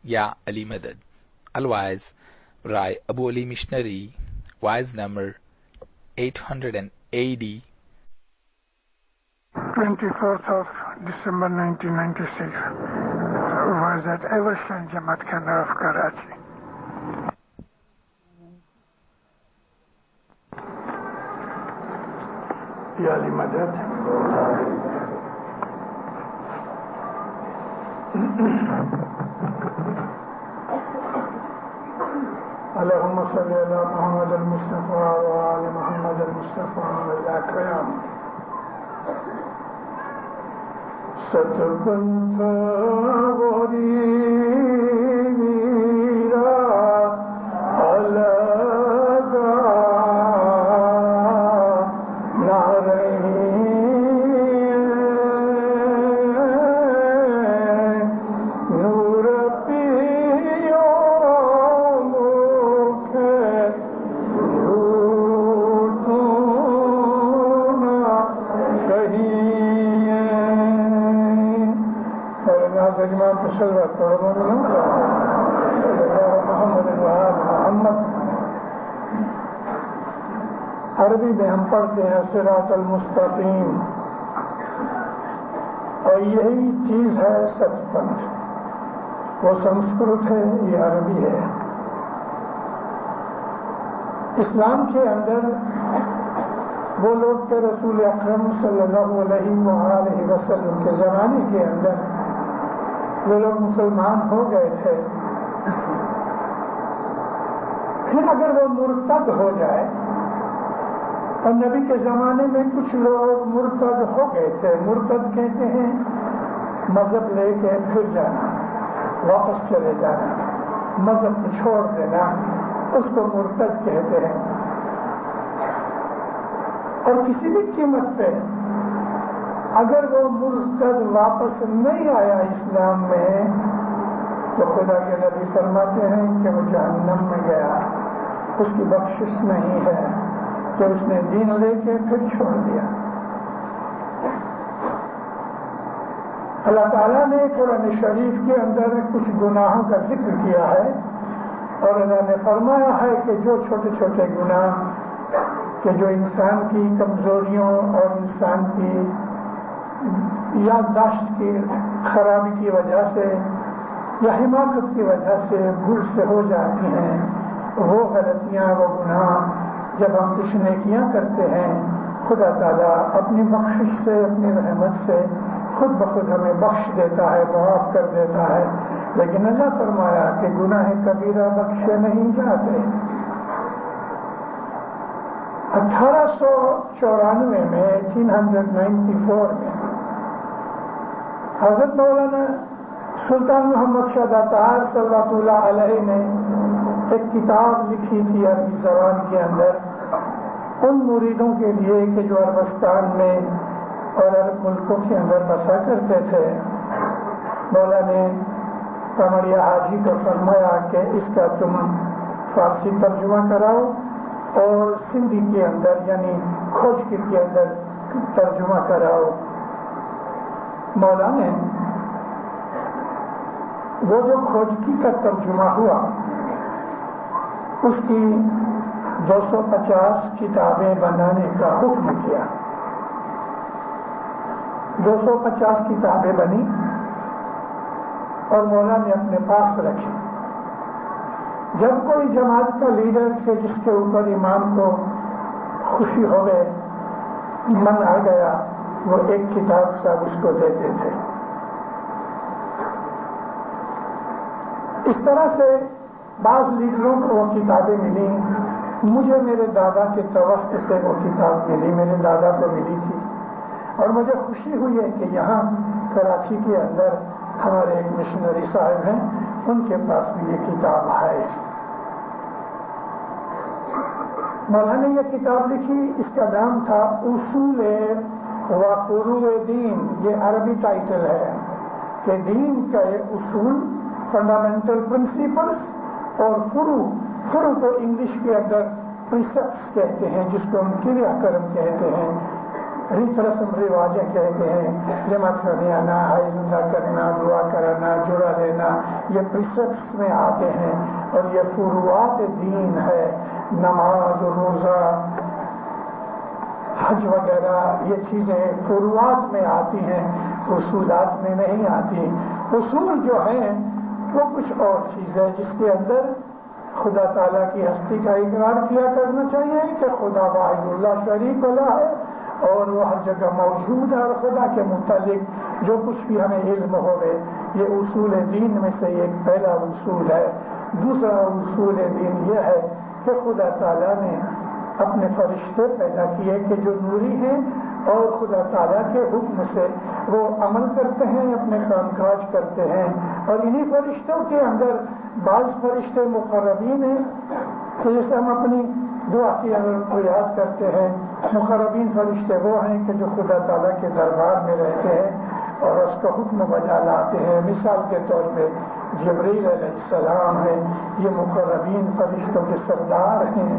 Ya Ali Madad. Otherwise, Rai Abu Ali Missionary, wise number 880. 24th of December 1996 was at Evershan Jamaat Khana of Karachi. Ya Ali Madad. اللهم صل على محمد المصطفى وعلى محمد المصطفى الأكرم ستبنت غريبا على عربی میں ہم پڑھتے ہیں صراط المستقیم، اور یہی چیز ہے سچ پنتھ. وہ سنسکرت ہے، یہ عربی ہے. اسلام کے اندر وہ لوگ کہ رسول اکرم صلی اللہ علیہ وآلہ وسلم کے زمانے کے اندر وہ لوگ مسلمان ہو گئے تھے، پھر اگر وہ مرتد ہو جائے، اور نبی کے زمانے میں کچھ لوگ مرتد ہو گئے تھے. مرتد کہتے ہیں مذہب لے کے پھر جانا، واپس چلے جانا، مذہب کو چھوڑ دینا، اس کو مرتد کہتے ہیں. اور کسی بھی قیمت پہ اگر وہ مرتد واپس نہیں آیا اسلام میں، تو خدا کے نبی فرماتے ہیں کہ وہ جہنم میں گیا، اس کی بخشش نہیں ہے کہ اس نے دین لے کے پھر چھوڑ دیا. اللہ تعالیٰ نے قرآن شریف کے اندر کچھ گناہوں کا ذکر کیا ہے، اور اللہ نے فرمایا ہے کہ جو چھوٹے چھوٹے گناہ کہ جو انسان کی کمزوریوں اور انسان کی یادداشت کی خرابی کی وجہ سے یا حماقت کی وجہ سے بھول سے ہو جاتی ہیں، وہ غلطیاں، وہ گناہ جب ہم کچھ نیکیاں کرتے ہیں، خدا تعالیٰ اپنی بخشش سے، اپنی رحمت سے خود بخود ہمیں بخش دیتا ہے، معاف کر دیتا ہے. لیکن اللہ فرمایا کہ گناہ کبیرہ بخشے نہیں جاتے. 1894 میں 1894 میں حضرت مولانا سلطان محمد شاہ داتار صلی اللہ علیہ نے ایک کتاب لکھی تھی عربی زبان کے اندر ان مریدوں کے لیے کہ جو عربستان میں اور عرب ملکوں کے اندر بسا کرتے تھے. مولانا کمریا حاجی کو فرمایا کہ اس کا تم فارسی ترجمہ کراؤ اور سندھی کے اندر یعنی کھوجکی کے اندر ترجمہ کراؤ. مولانا وہ جو کھوجکی کا ترجمہ ہوا اس کی 250 کتابیں بنانے کا حکم کیا. 250 کتابیں بنی اور مولانا نے اپنے پاس رکھی. جب کوئی جماعت کا لیڈر تھے جس کے اوپر امام کو خوشی ہو گئے، من آ گیا، وہ ایک کتاب سب اس کو دیتے تھے. اس طرح سے بعض لیڈروں کو وہ کتابیں ملی. مجھے میرے دادا کے توسط سے وہ کتاب ملی، میرے دادا کو ملی تھی، اور مجھے خوشی ہوئی ہے کہ یہاں کراچی کے اندر ہمارے ایک مشنری صاحب ہیں، ان کے پاس بھی یہ کتاب ہے. مولانا نے یہ کتاب لکھی، اس کا نام تھا اصول و فروع دین. یہ عربی ٹائٹل ہے کہ دین کا اصول، فنڈامنٹل پرنسپلس، اور فروع کو انگلش کے اندر پریسپٹس کہتے ہیں، جس کو ہم کریا کرم کہتے ہیں. ریت رسم رواجیں کہتے ہیں، جماعت کرنے آنا، حیض اللہ کرنا، دعا کرانا، جڑا لینا، یہ پریسپٹس میں آتے ہیں اور یہ فروعات دین ہے. نماز، روزہ، حج وغیرہ یہ چیزیں فروعات میں آتی ہیں، اصولات میں نہیں آتی. اصول جو ہیں وہ کچھ اور چیز ہے جس کے اندر خدا تعالیٰ کی ہستی کا اقرار کیا کرنا چاہیے کہ خدا واحد اللہ شریک اللہ ہے اور وہ ہر جگہ موجود ہے، اور خدا کے متعلق جو کچھ بھی ہمیں علم ہوئے، یہ اصول دین میں سے ایک پہلا اصول ہے. دوسرا اصول دین یہ ہے کہ خدا تعالیٰ نے اپنے فرشتے پیدا کیے کہ جو نوری ہیں اور خدا تعالیٰ کے حکم سے وہ عمل کرتے ہیں، اپنے کام کاج کرتے ہیں. اور انہی فرشتوں کے اندر بعض فرشتے مقربین ہیں کہ جیسے ہم اپنی دعا کی اگر کو یاد کرتے ہیں، مقربین فرشتے وہ ہیں کہ جو خدا تعالیٰ کے دربار میں رہتے ہیں اور اس کا حکم بجا لاتے ہیں. مثال کے طور پہ جبریل علیہ السلام ہے، یہ مقربین فرشتوں کے سردار ہیں.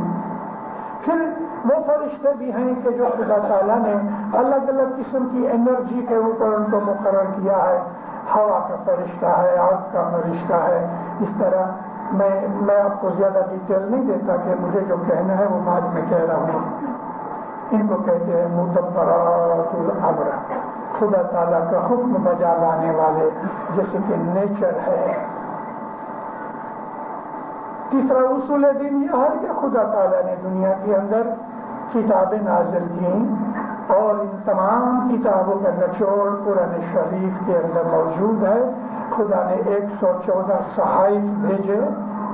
پھر وہ فرشتے بھی ہیں کہ جو خدا تعالیٰ نے الگ الگ قسم کی انرجی کے اوپر ان کو مقرر کیا ہے. ہوا کا فرشتہ ہے، آگ کا فرشتہ ہے. اس طرح میں آپ کو زیادہ ڈیٹیل نہیں دیتا کہ مجھے جو کہنا ہے وہ بعد میں کہہ رہا ہوں. ان کو کہتے ہیں مدبرات الامر، خدا تعالیٰ کا حکم بجا لانے والے، جیسے کہ نیچر ہے. تیسرا اصول دین یہ ہے کہ خدا تعالیٰ نے دنیا کے اندر کتابیں نازل کی اور ان تمام کتابوں کا نچوڑ قرآن شریف کے اندر موجود ہے. خدا نے 114 صحائف بھیجے،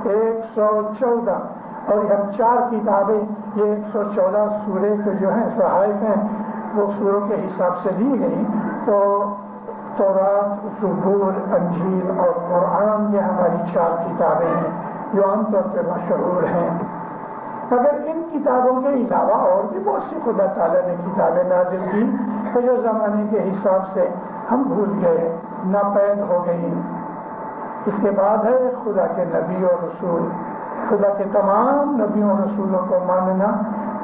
114، اور ہم 4 کتابیں، یہ 114 سورے کے جو ہیں صحائف ہیں وہ سوروں کے حساب سے لی گئی. تو تورات، زبور، انجیل اور قرآن یہ ہماری 4 کتابیں ہیں جو عام طور پہ مشہور ہیں. مگر ان کتابوں کے علاوہ اور بھی بہت سی خدا تعالیٰ نے کتابیں نازل کی کہ جو زمانے کے حساب سے ہم بھول گئے، ناپید ہو گئی. اس کے بعد ہے خدا کے نبی اور رسول. خدا کے تمام نبیوں اور رسولوں کو ماننا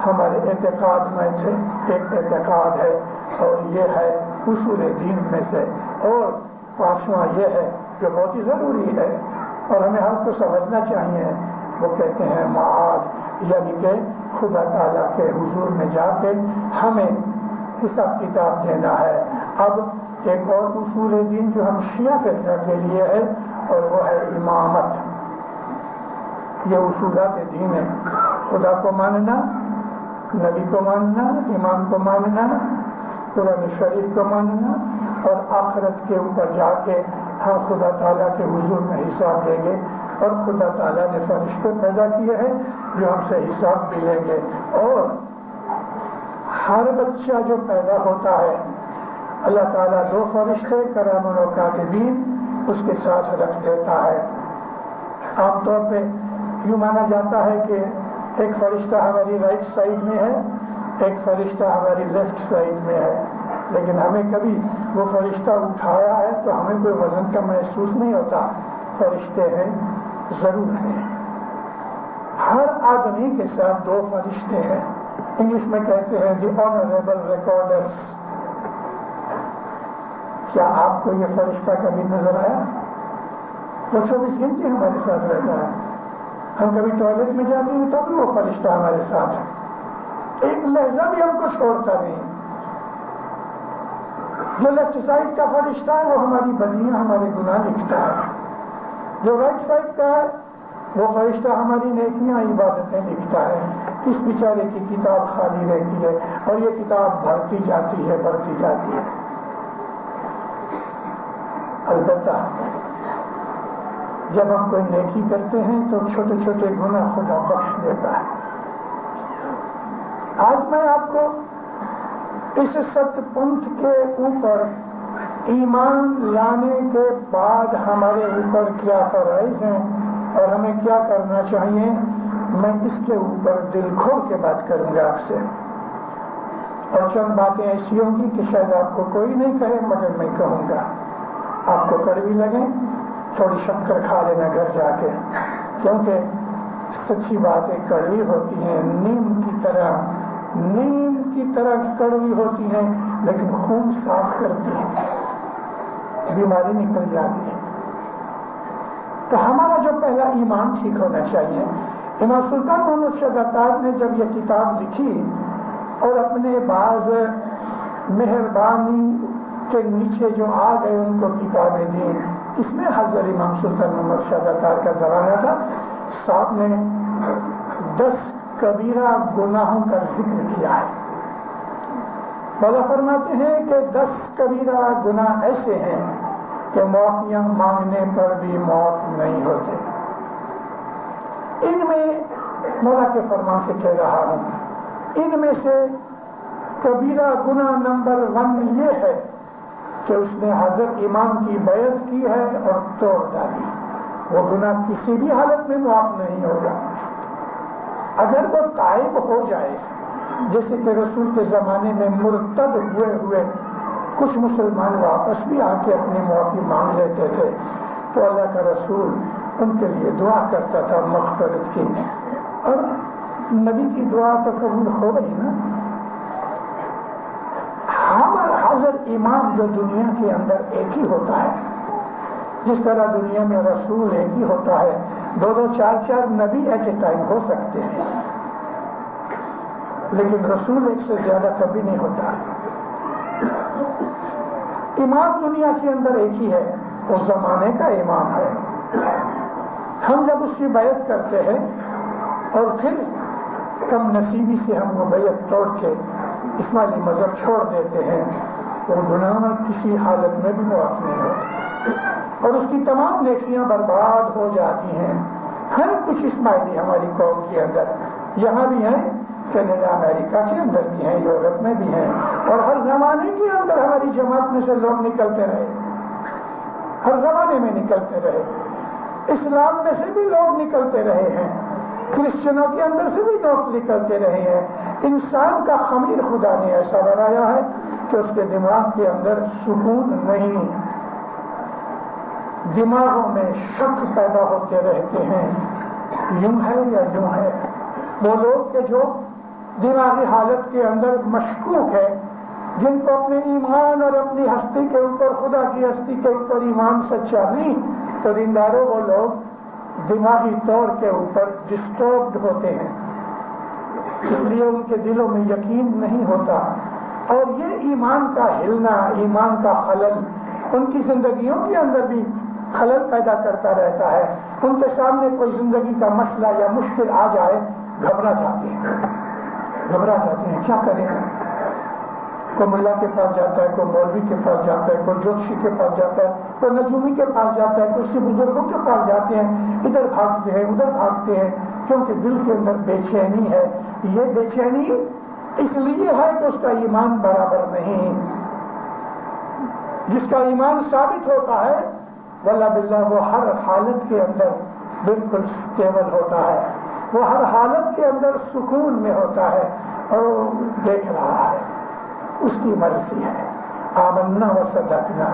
ہمارے اعتقاد میں سے ایک اعتقاد ہے اور یہ ہے اصول دین میں سے. اور 5واں یہ ہے جو بہت ہی ضروری ہے اور ہمیں ہم کو سمجھنا چاہیے، وہ کہتے ہیں معاد، یعنی کہ خدا تعالیٰ کے حضور میں جا کے ہمیں حساب کتاب دینا ہے. اب ایک اور اصول دین جو ہم شیعہ فرقہ کے لیے ہے اور وہ ہے امامت. یہ اصولات دین ہے، خدا کو ماننا، نبی کو ماننا، امام کو ماننا، قرآن شریف کو ماننا، اور آخرت کے اوپر جا کے ہم خدا تعالیٰ کے حضور میں حساب دیں گے. اور خدا تعالیٰ نے فرشتے پیدا کیے ہیں جو ہم سے حساب بھی لیں گے. اور ہر بچہ جو پیدا ہوتا ہے اللہ تعالیٰ 2 فرشتے کرام و کاتبین اس کے ساتھ رکھ دیتا ہے. عام طور پہ یوں مانا جاتا ہے کہ ایک فرشتہ ہماری رائٹ سائڈ میں ہے، ایک فرشتہ ہماری لیفٹ سائڈ میں ہے. لیکن ہمیں کبھی وہ فرشتہ اٹھایا ہے تو ہمیں کوئی وزن کا محسوس نہیں ہوتا. فرشتے ہیں، ضرور ہیں. ہر آدمی کے ساتھ 2 فرشتے ہیں. انگلش میں کہتے ہیں دی آنریبل ریکارڈرز. کیا آپ کو یہ فرشتہ کبھی نظر آیا؟ وہ 24 گھنٹے ہمارے ساتھ رہتا ہے. ہم کبھی ٹوائلٹ میں جاتے ہیں تو بھی وہ فرشتہ ہمارے ساتھ ہے، ایک لہجہ بھی ہم کو چھوڑتا نہیں. جو لیفٹ سائڈ کا فرشتہ ہے وہ ہماری بدیاں، ہمارے گناہ لکھتا ہے. جو رائٹ سائڈ کا ہے وہ فرشتہ ہماری نیکیاں، عبادتیں لکھتا ہے. اس بیچارے کی کتاب خالی رہتی ہے اور یہ کتاب بڑھتی جاتی ہے، بڑھتی جاتی ہے. البتہ جب ہم کوئی نیکی کرتے ہیں تو چھوٹے چھوٹے گناہ خدا بخش دیتا ہے. آج میں آپ کو اس ست پنتھ کے اوپر ایمان لانے کے بعد ہمارے اوپر کیا فرائض ہیں اور ہمیں کیا کرنا چاہیے، میں اس کے اوپر دل کھول کے بات کروں گا آپ سے. اور چند باتیں ایسی ہوں گی کہ شاید آپ کو کوئی نہیں کہے مگر میں کہوں گا. آپ کو کڑوی لگے، تھوڑی شکر کھا لینا گھر جا کے، کیونکہ سچی باتیں کڑوی ہوتی ہیں. نیم کی کی طرح کڑوی ہوتی ہیں لیکن خون صاف کرتی ہیں، بیماری نکل جاتی ہے۔ تو ہمارا جو پہلا ایمان ٹھیک ہونا چاہیے۔ امام سلطان محمد شاہ زرتاج نے جب یہ کتاب لکھی اور اپنے بعض مہربانی کے نیچے جو آ گئے ان کو کتابیں دیں، اس میں حضرت امام سلطان محمد شاہ زرتاج کا زمانہ تھا، صاحب نے 10 کبیرہ گناہوں کا ذکر کیا ہے۔ مولا فرماتے ہیں کہ 10 کبیرہ گناہ ایسے ہیں کہ معافیاں مانگنے پر بھی موت نہیں ہوتے۔ ان میں مولا کے فرمان سے کہہ رہا ہوں، ان میں سے کبیرہ گناہ نمبر 1 یہ ہے کہ اس نے حضرت امام کی بیعت کی ہے اور توڑ ڈالی۔ وہ گناہ کسی بھی حالت میں معاف نہیں ہوگا۔ اگر وہ تائب ہو جائے، جیسے کہ رسول کے زمانے میں مرتد ہوئے کچھ مسلمان واپس بھی آ کے اپنی معافی مانگ لیتے تھے تو اللہ کا رسول ان کے لیے دعا کرتا تھا مغفرت کی، اور نبی کی دعا تو قبول ہو گئی نا۔ ہمارا حضرت امام جو دنیا کے اندر ایک ہی ہوتا ہے، جس طرح دنیا میں رسول ایک ہی ہوتا ہے، 2 4 نبی ایٹ اے ٹائم ہو سکتے ہیں، لیکن رسول ایک سے زیادہ کبھی نہیں ہوتا۔ امام دنیا کے اندر ایک ہی ہے، اس زمانے کا امام ہے۔ ہم جب اس کی بیعت کرتے ہیں اور پھر کم نصیبی سے ہم وہ بیعت توڑ کے اسماعیلی مذہب چھوڑ دیتے ہیں، وہ گناہ کسی حالت میں بھی معاف نہیں ہوتے اور اس کی تمام نیکیاں برباد ہو جاتی ہیں۔ ہر کچھ اسماعیلی ہماری قوم کے اندر یہاں بھی ہیں، کینیڈا امریکہ کے اندر بھی ہیں، یورپ میں بھی ہیں، اور ہر زمانے کے اندر ہماری جماعت میں سے لوگ نکلتے رہے، ہر زمانے میں نکلتے رہے، اسلام میں سے بھی لوگ نکلتے رہے ہیں، کرسچنوں کے اندر سے بھی لوگ نکلتے رہے ہیں۔ انسان کا خمیر خدا نے ایسا بنایا ہے کہ اس کے دماغ کے اندر سکون نہیں، دماغوں میں شک پیدا ہوتے رہتے ہیں، یوں ہے یا یوں ہے۔ وہ لوگ کہ جو دماغی حالت کے اندر مشکوک ہے، جن کو اپنے ایمان اور اپنی ہستی کے اوپر، خدا کی ہستی کے اوپر ایمان سچا نہیں، تو دینداروں وہ لوگ دماغی طور کے اوپر ڈسٹربڈ ہوتے ہیں، اس لیے ان کے دلوں میں یقین نہیں ہوتا، اور یہ ایمان کا ہلنا، ایمان کا خلل ان کی زندگیوں کے اندر بھی خلل پیدا کرتا رہتا ہے۔ ان کے سامنے کوئی زندگی کا مسئلہ یا مشکل آ جائے، گھبرا جاتے ہیں، کیا کریں؟ کوئی ملا کے پاس جاتا ہے، کوئی مولوی کے پاس جاتا ہے، کوئی جوشی کے پاس جاتا ہے، کوئی نجومی کے پاس جاتا ہے، کچھ بزرگوں کے پاس جاتے ہیں، ادھر بھاگتے ہیں ادھر بھاگتے ہیں، کیونکہ دل کے اندر بے چینی ہے۔ یہ بے چینی اس لیے ہے کہ اس کا ایمان برابر نہیں۔ جس کا ایمان ثابت ہوتا ہے واللہ باللہ وہ ہر حالت کے اندر بالکل اسٹیبل ہوتا ہے، وہ ہر حالت کے اندر سکون میں ہوتا ہے، اور دیکھ رہا ہے اس کی مرضی ہے، آمنا و صدقنا،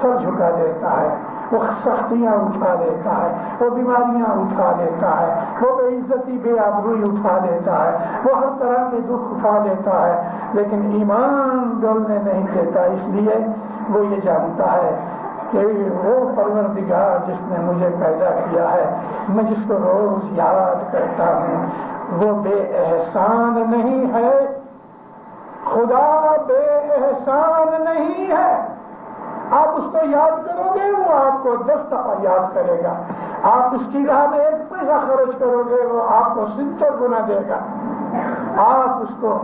سر جھکا دیتا ہے، وہ سختیاں اٹھا لیتا ہے، وہ بیماریاں اٹھا لیتا ہے، وہ بے عزتی بے آبروئی اٹھا لیتا ہے، وہ ہر طرح کے دکھ اٹھا لیتا ہے، لیکن ایمان ڈولنے نہیں دیتا۔ اس لیے وہ یہ جانتا ہے کہ وہ پروردگار جس نے مجھے پیدا کیا ہے، میں جس کو روز یاد کرتا ہوں، وہ بے احسان نہیں ہے، خدا بے احسان نہیں ہے۔ آپ اس کو یاد کرو گے، وہ آپ کو 10 دفعہ یاد کرے گا۔ آپ اس کی راہ میں 1 پیسہ خرچ کرو گے، وہ آپ کو 70 گنا دے گا۔ آپ اس کو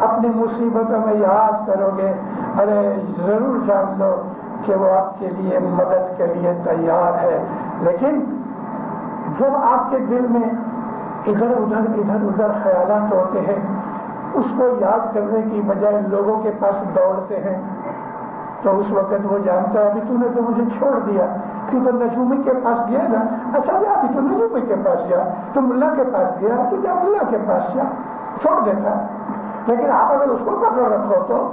اپنی مصیبتوں میں یاد کرو گے، ارے ضرور جان لو کہ وہ آپ کے لیے مدد کے لیے تیار ہے۔ لیکن جب آپ کے دل میں ادھر ادھر خیالات ہوتے ہیں، اس کو یاد کرنے کی بجائے لوگوں کے پاس دوڑتے ہیں، تو اس وقت وہ جانتا ہے ابھی تو نے تو مجھے چھوڑ دیا، تو نجومی کے پاس گیا نا، اچھا جا ابھی تو نجومی کے پاس جا، تو ملا کے پاس گیا تو جا ملا کے پاس جا، چھوڑ دیتا۔ لیکن آپ اگر اس کو پکڑ رکھو تو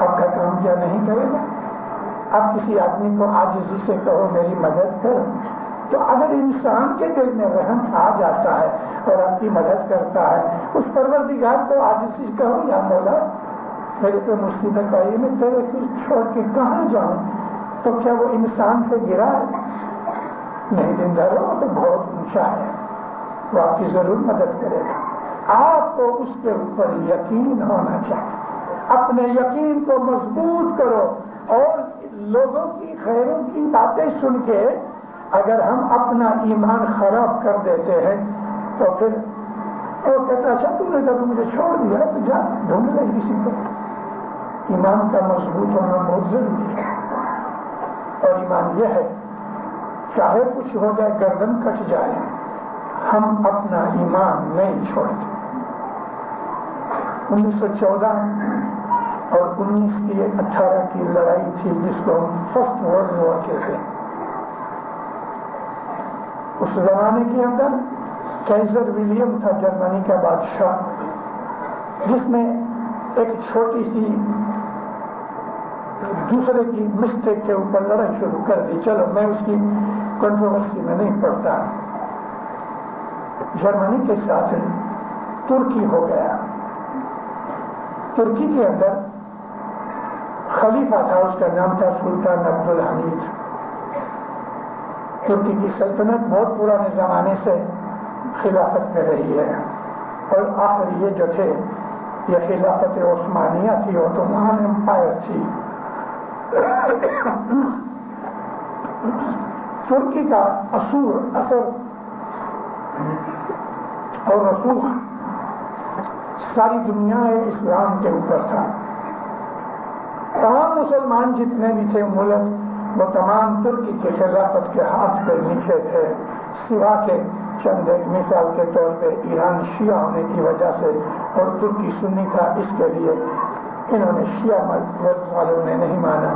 آپ کا کام کیا نہیں کرے گا۔ آپ کسی آدمی کو عاجزی سے کہو میری مدد کر، تو اگر انسان کے دل میں رحم آ جاتا ہے، اور آپ کی مدد کرتا ہے، اس پروردگار کو عاجزی کہو، یا مولا میرے پہ مصیبت آئی، میں تیرے کو چھوڑ کے کہاں جاؤں؟ تو کیا وہ انسان سے گرا ہے؟ نہیں، زندہ رہو تو بہت اونچا ہے، وہ آپ کی ضرور مدد کرے گا۔ آپ کو اس کے اوپر یقین ہونا چاہیے، اپنے یقین کو مضبوط کرو، اور لوگوں کی خیروں کی باتیں سن کے اگر ہم اپنا ایمان خراب کر دیتے ہیں تو پھر وہ کہتا اچھا تم نے جب مجھے چھوڑ دیا تو جا ڈھونڈ لے کسی کو۔ ایمان کا مضبوط ہونا بہت ضروری ہے، اور ایمان یہ ہے چاہے کچھ ہو جائے، گردن کٹ جائے، ہم اپنا ایمان نہیں چھوڑتے۔ 1914 اور 1918 کی لڑائی تھی جس کو ہم فرسٹ ورلڈ وار کہتے ہیں۔ اس زمانے کے اندر کیسر ولیم تھا جرمنی کا بادشاہ، جس نے ایک چھوٹی سی دوسرے کی مسٹیک کے اوپر لڑائی شروع کر دی۔ چلو میں اس کی کنٹروورسی میں نہیں پڑتا۔ جرمنی کے ساتھ ترکی ہو گیا۔ ترکی کے اندر خلیفہ تھا، اس کا نام تھا سلطان عبدالحمید۔ ترکی کی سلطنت بہت پرانے زمانے سے خلافت میں رہی ہے، اور آخر یہ جو تھے یہ خلافت عثمانیہ تھی، عثمان امپائر تھی۔ ترکی کا اثر اور رسوخ ساری دنیا اسلام کے اوپر تھا۔ تمام مسلمان جتنے بھی تھے ملک، وہ تمام ترکی کے خلافت کے ہاتھ پہ نیچے تھے، سوا کے چند ایک مثال کے طور پہ ایران شیعہ ہونے کی وجہ سے، اور ترکی سنی تھا، اس کے لیے انہوں نے شیعہ مذہب والوں نے نہیں مانا۔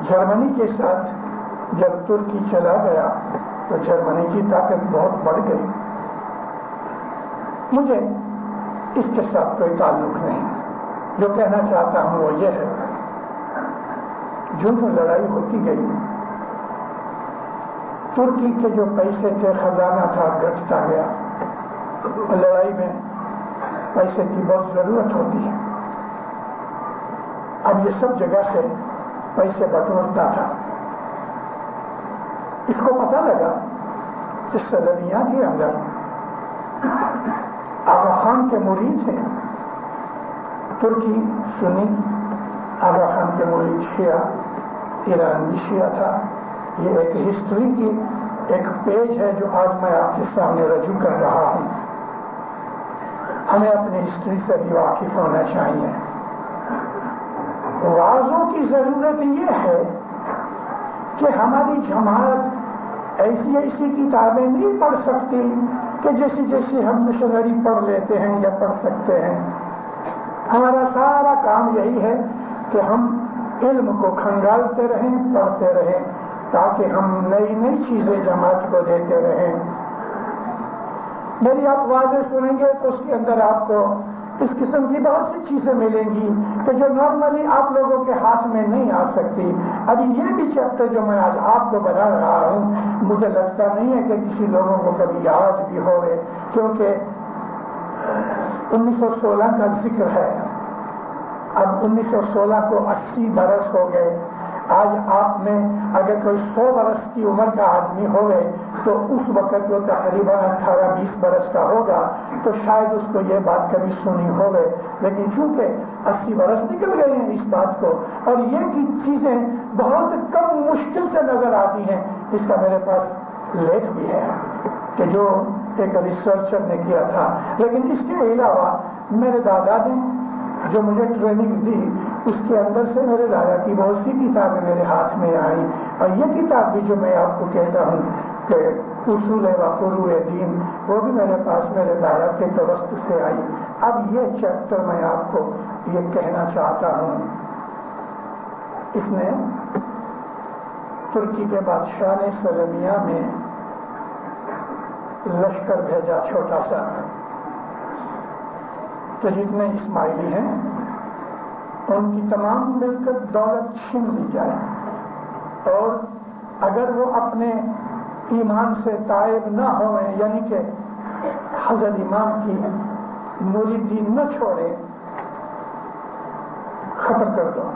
جرمنی کے ساتھ جب ترکی چلا گیا تو جرمنی کی طاقت بہت بڑھ گئی۔ مجھے اس کے ساتھ کوئی تعلق نہیں، جو کہنا چاہتا ہوں وہ یہ ہے، جو لڑائی ہوتی گئی، ترکی کے جو پیسے تھے، خزانہ تھا، گھٹتا گیا۔ لڑائی میں پیسے کی بہت ضرورت ہوتی ہے، اب یہ سب جگہ سے پیسے بٹورتا تھا۔ اس کو پتہ لگا کہ سلمیہ کے اندر آغا خان کے مرید ہیں، ترکی سنی، آغا خان کے مرید شیعہ، ایران بھی شیعہ تھا۔ یہ ایک ہسٹری کی ایک پیج ہے جو آج میں آپ کے سامنے رجوع کر رہا ہوں۔ ہمیں اپنی ہسٹری سے بھی واقف ہونا چاہیے۔ وعظوں کی ضرورت یہ ہے کہ ہماری جماعت ایسی ایسی کتابیں نہیں پڑھ سکتی کہ جیسی جیسی ہم مشنری پڑھ لیتے ہیں یا پڑھ سکتے ہیں۔ ہمارا سارا کام یہی ہے کہ ہم علم کو کھنگالتے رہیں، پڑھتے رہیں، تاکہ ہم نئی نئی چیزیں جماعت کو دیتے رہیں۔ میری آپ واضح سنیں گے تو اس کے اندر آپ کو اس قسم کی بہت سی چیزیں ملیں گی کہ جو نارملی آپ لوگوں کے ہاتھ میں نہیں آ سکتی۔ ابھی یہ بھی چیپٹر جو میں آج آپ کو بتا رہا ہوں، مجھے لگتا نہیں ہے کہ کسی لوگوں کو کبھی یاد بھی ہوئے، کیونکہ 1916 کا ذکر ہے۔ اب 1916 کو 80 برس ہو گئے۔ آج آپ میں اگر کوئی 100 برس کی عمر کا آدمی ہوئے تو اس وقت وہ تقریباً 18-20 برس کا ہوگا، تو شاید اس کو یہ بات کبھی سنی ہوگی، لیکن چونکہ 80 برس نکل گئے ہیں اس بات کو، اور یہ کی چیزیں بہت کم مشکل سے نظر آتی ہیں۔ اس کا میرے پاس لیکھ بھی ہے کہ جو ایک ریسرچر نے کیا تھا، لیکن اس کے علاوہ میرے دادا نے جو مجھے ٹریننگ دی، اس کے اندر سے میرے دادا کی بہت سی کتابیں میرے ہاتھ میں آئی، اور یہ کتاب بھی جو میں آپ کو کہتا ہوں کہ اصول و فروع دین، وہ بھی میرے پاس میرے دادا کے توسط سے آئی۔ اب یہ چیپٹر میں آپ کو یہ کہنا چاہتا ہوں، اس نے ترکی کے بادشاہ نے سلمیہ میں لشکر بھیجا چھوٹا سا کہ جتنے اسماعیلی ہیں ان کی تمام ملکت دولت چھین لی جائے، اور اگر وہ اپنے ایمان سے تائب نہ ہوئے، یعنی کہ حضرت امام کی مریدی نہ چھوڑے، ختم کر دو۔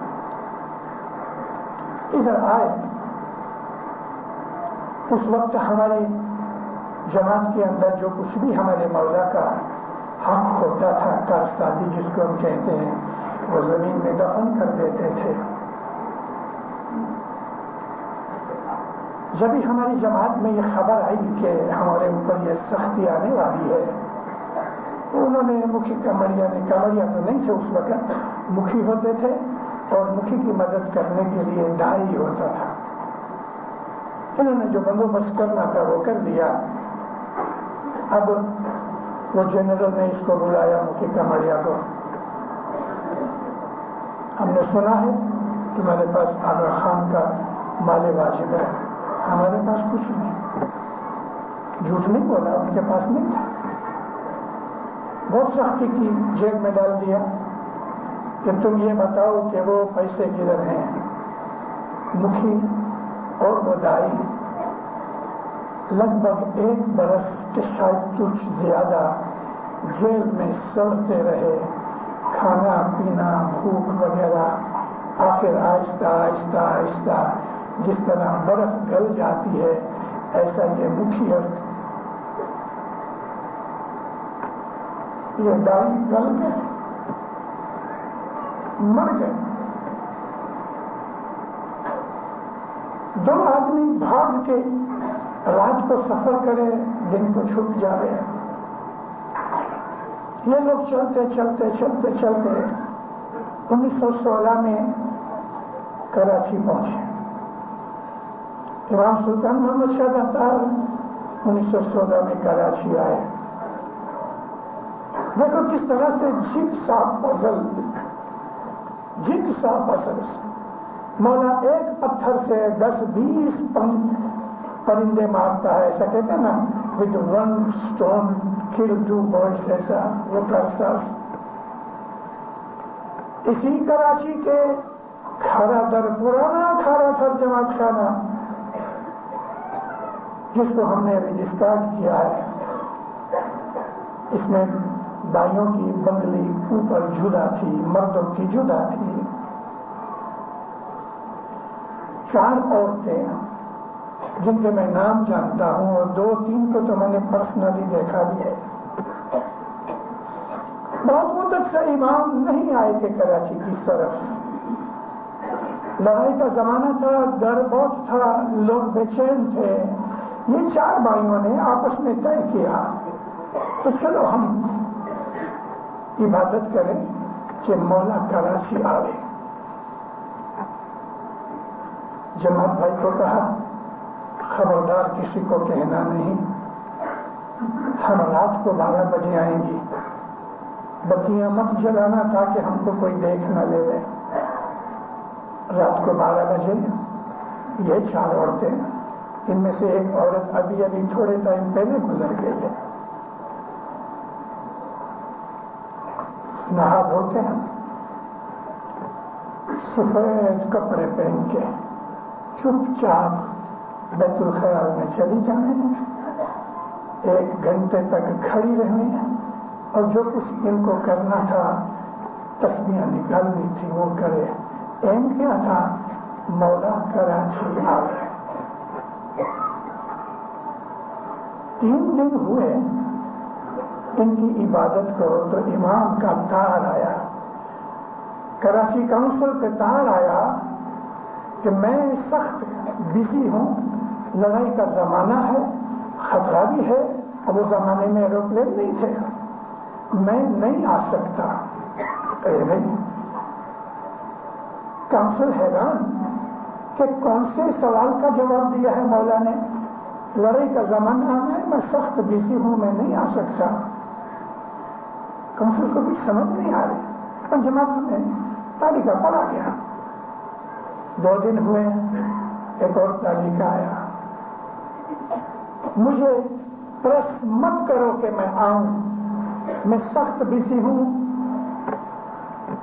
ادھر آئے، اس وقت ہماری جماعت کے اندر جو کچھ بھی ہمارے مولا کا حق ہوتا تھا، کارسازی جس کو ہم کہتے ہیں، وہ زمین میں دفن کر دیتے تھے۔ جب ہی ہماری جماعت میں یہ خبر آئی کہ ہمارے اوپر یہ سختی آنے والی ہے، تو انہوں نے مکھی کمریا تو نہیں تھے اس وقت، مکھی ہوتے تھے اور مکھی کی مدد کرنے کے لیے دائی ہوتا تھا۔ انہوں نے جو بندوبست کرنا تھا وہ کر دیا۔ اب وہ جنرل نے اس کو بلایا، مکھی کمریا کو، ہم نے سنا ہے تمہارے پاس آغا خان کا مال واجب ہے، ہمارے پاس کچھ نہیں۔ جھوٹ نہیں بولا، ان کے پاس نہیں تھا۔ بہت سختی کی، جیب میں ڈال دیا کہ تم یہ بتاؤ کہ وہ پیسے کدھر ہیں۔ مکھی اور وہ دائی لگ بھگ 1 برس کے شاید کچھ زیادہ جیل میں سڑتے رہے، کھانا پینا بھوک وغیرہ۔ آخر آہستہ آہستہ آہستہ جس طرح برف گل جاتی ہے، ایسا یہ مکھی اور یہ دائی گل گئے، مر گئے۔ 2 آدمی بھاگ کے رات کو سفر کرے، دن کو چھپ جاوے۔ یہ لوگ چلتے چلتے چلتے چلتے 1916 میں کراچی پہنچے۔ امام سلطان محمد شاہ دستار 1916 میں کراچی آئے۔ دیکھو کس طرح سے جگسا پزل مولا ایک پتھر سے 10-20 پرندے مارتا ہے، ایسا کہتے ہیں نا، with 1 stone kill 2 birds، ایسا وہ کرتا۔ اسی کراچی کے کھارا در، پرانا کھارا در جماعت خانہ، جس کو ہم نے رجسٹر کیا ہے، اس میں بھائیوں کی بنگلی اوپر جدا تھی، مردوں کی جدا تھی۔ 4 عورتیں جن کے میں نام جانتا ہوں، اور 2-3 کو تو میں نے پرسنلی دیکھا بھی ہے۔ بہت مدت سے امام نہیں آئے تھے کراچی کی طرف، لڑائی کا زمانہ تھا، ڈر بہت تھا، لوگ بے چین تھے۔ یہ 4 بھائیوں نے آپس میں طے کیا تو چلو ہم عبادت کریں کہ مولا کراچی آئے۔ جماعت بھائی کو کہا خبردار کسی کو کہنا نہیں، ہم رات کو 12 بجے آئیں گی، بتیاں مت جلانا تاکہ ہم کو کوئی دیکھ نہ لے۔ رات کو 12 بجے یہ 4 عورتیں، ان میں سے ایک عورت ابھی تھوڑے ٹائم پہلے گزر گئی ہے، نہا دھو کے سفید کپڑے پہن کے چپ چاپ بیت الخیال میں چلی جانے، 1 گھنٹے تک کھڑی رہنے، اور جو کچھ ان کو کرنا تھا، تسبیحیں نکالنی تھی وہ کرے۔ ایم کیا تھا؟ مولا کراچی آئے۔ 3 دن ہوئے ان کی عبادت کو تو امام کا تار آیا، کراچی کونسل پہ تار آیا کہ میں سخت بزی ہوں، لڑائی کا زمانہ ہے، خطرہ بھی ہے، اب اس زمانے میں ایروپلین نہیں تھے، میں نہیں آ سکتا۔ کونسل حیران کہ کون سے سوال کا جواب دیا ہے مولا نے، لڑائی کا زمانہ ہے، میں سخت بزی ہوں، میں نہیں آ سکتا۔ کونسل کو بھی سمجھ نہیں آ رہی، جماعت میں تالی کا پڑا گیا۔ 2 دن ہوئے، ایک اور تالی کا آیا، مجھے پریس مت کرو کہ میں آؤں، میں سخت بزی ہوں۔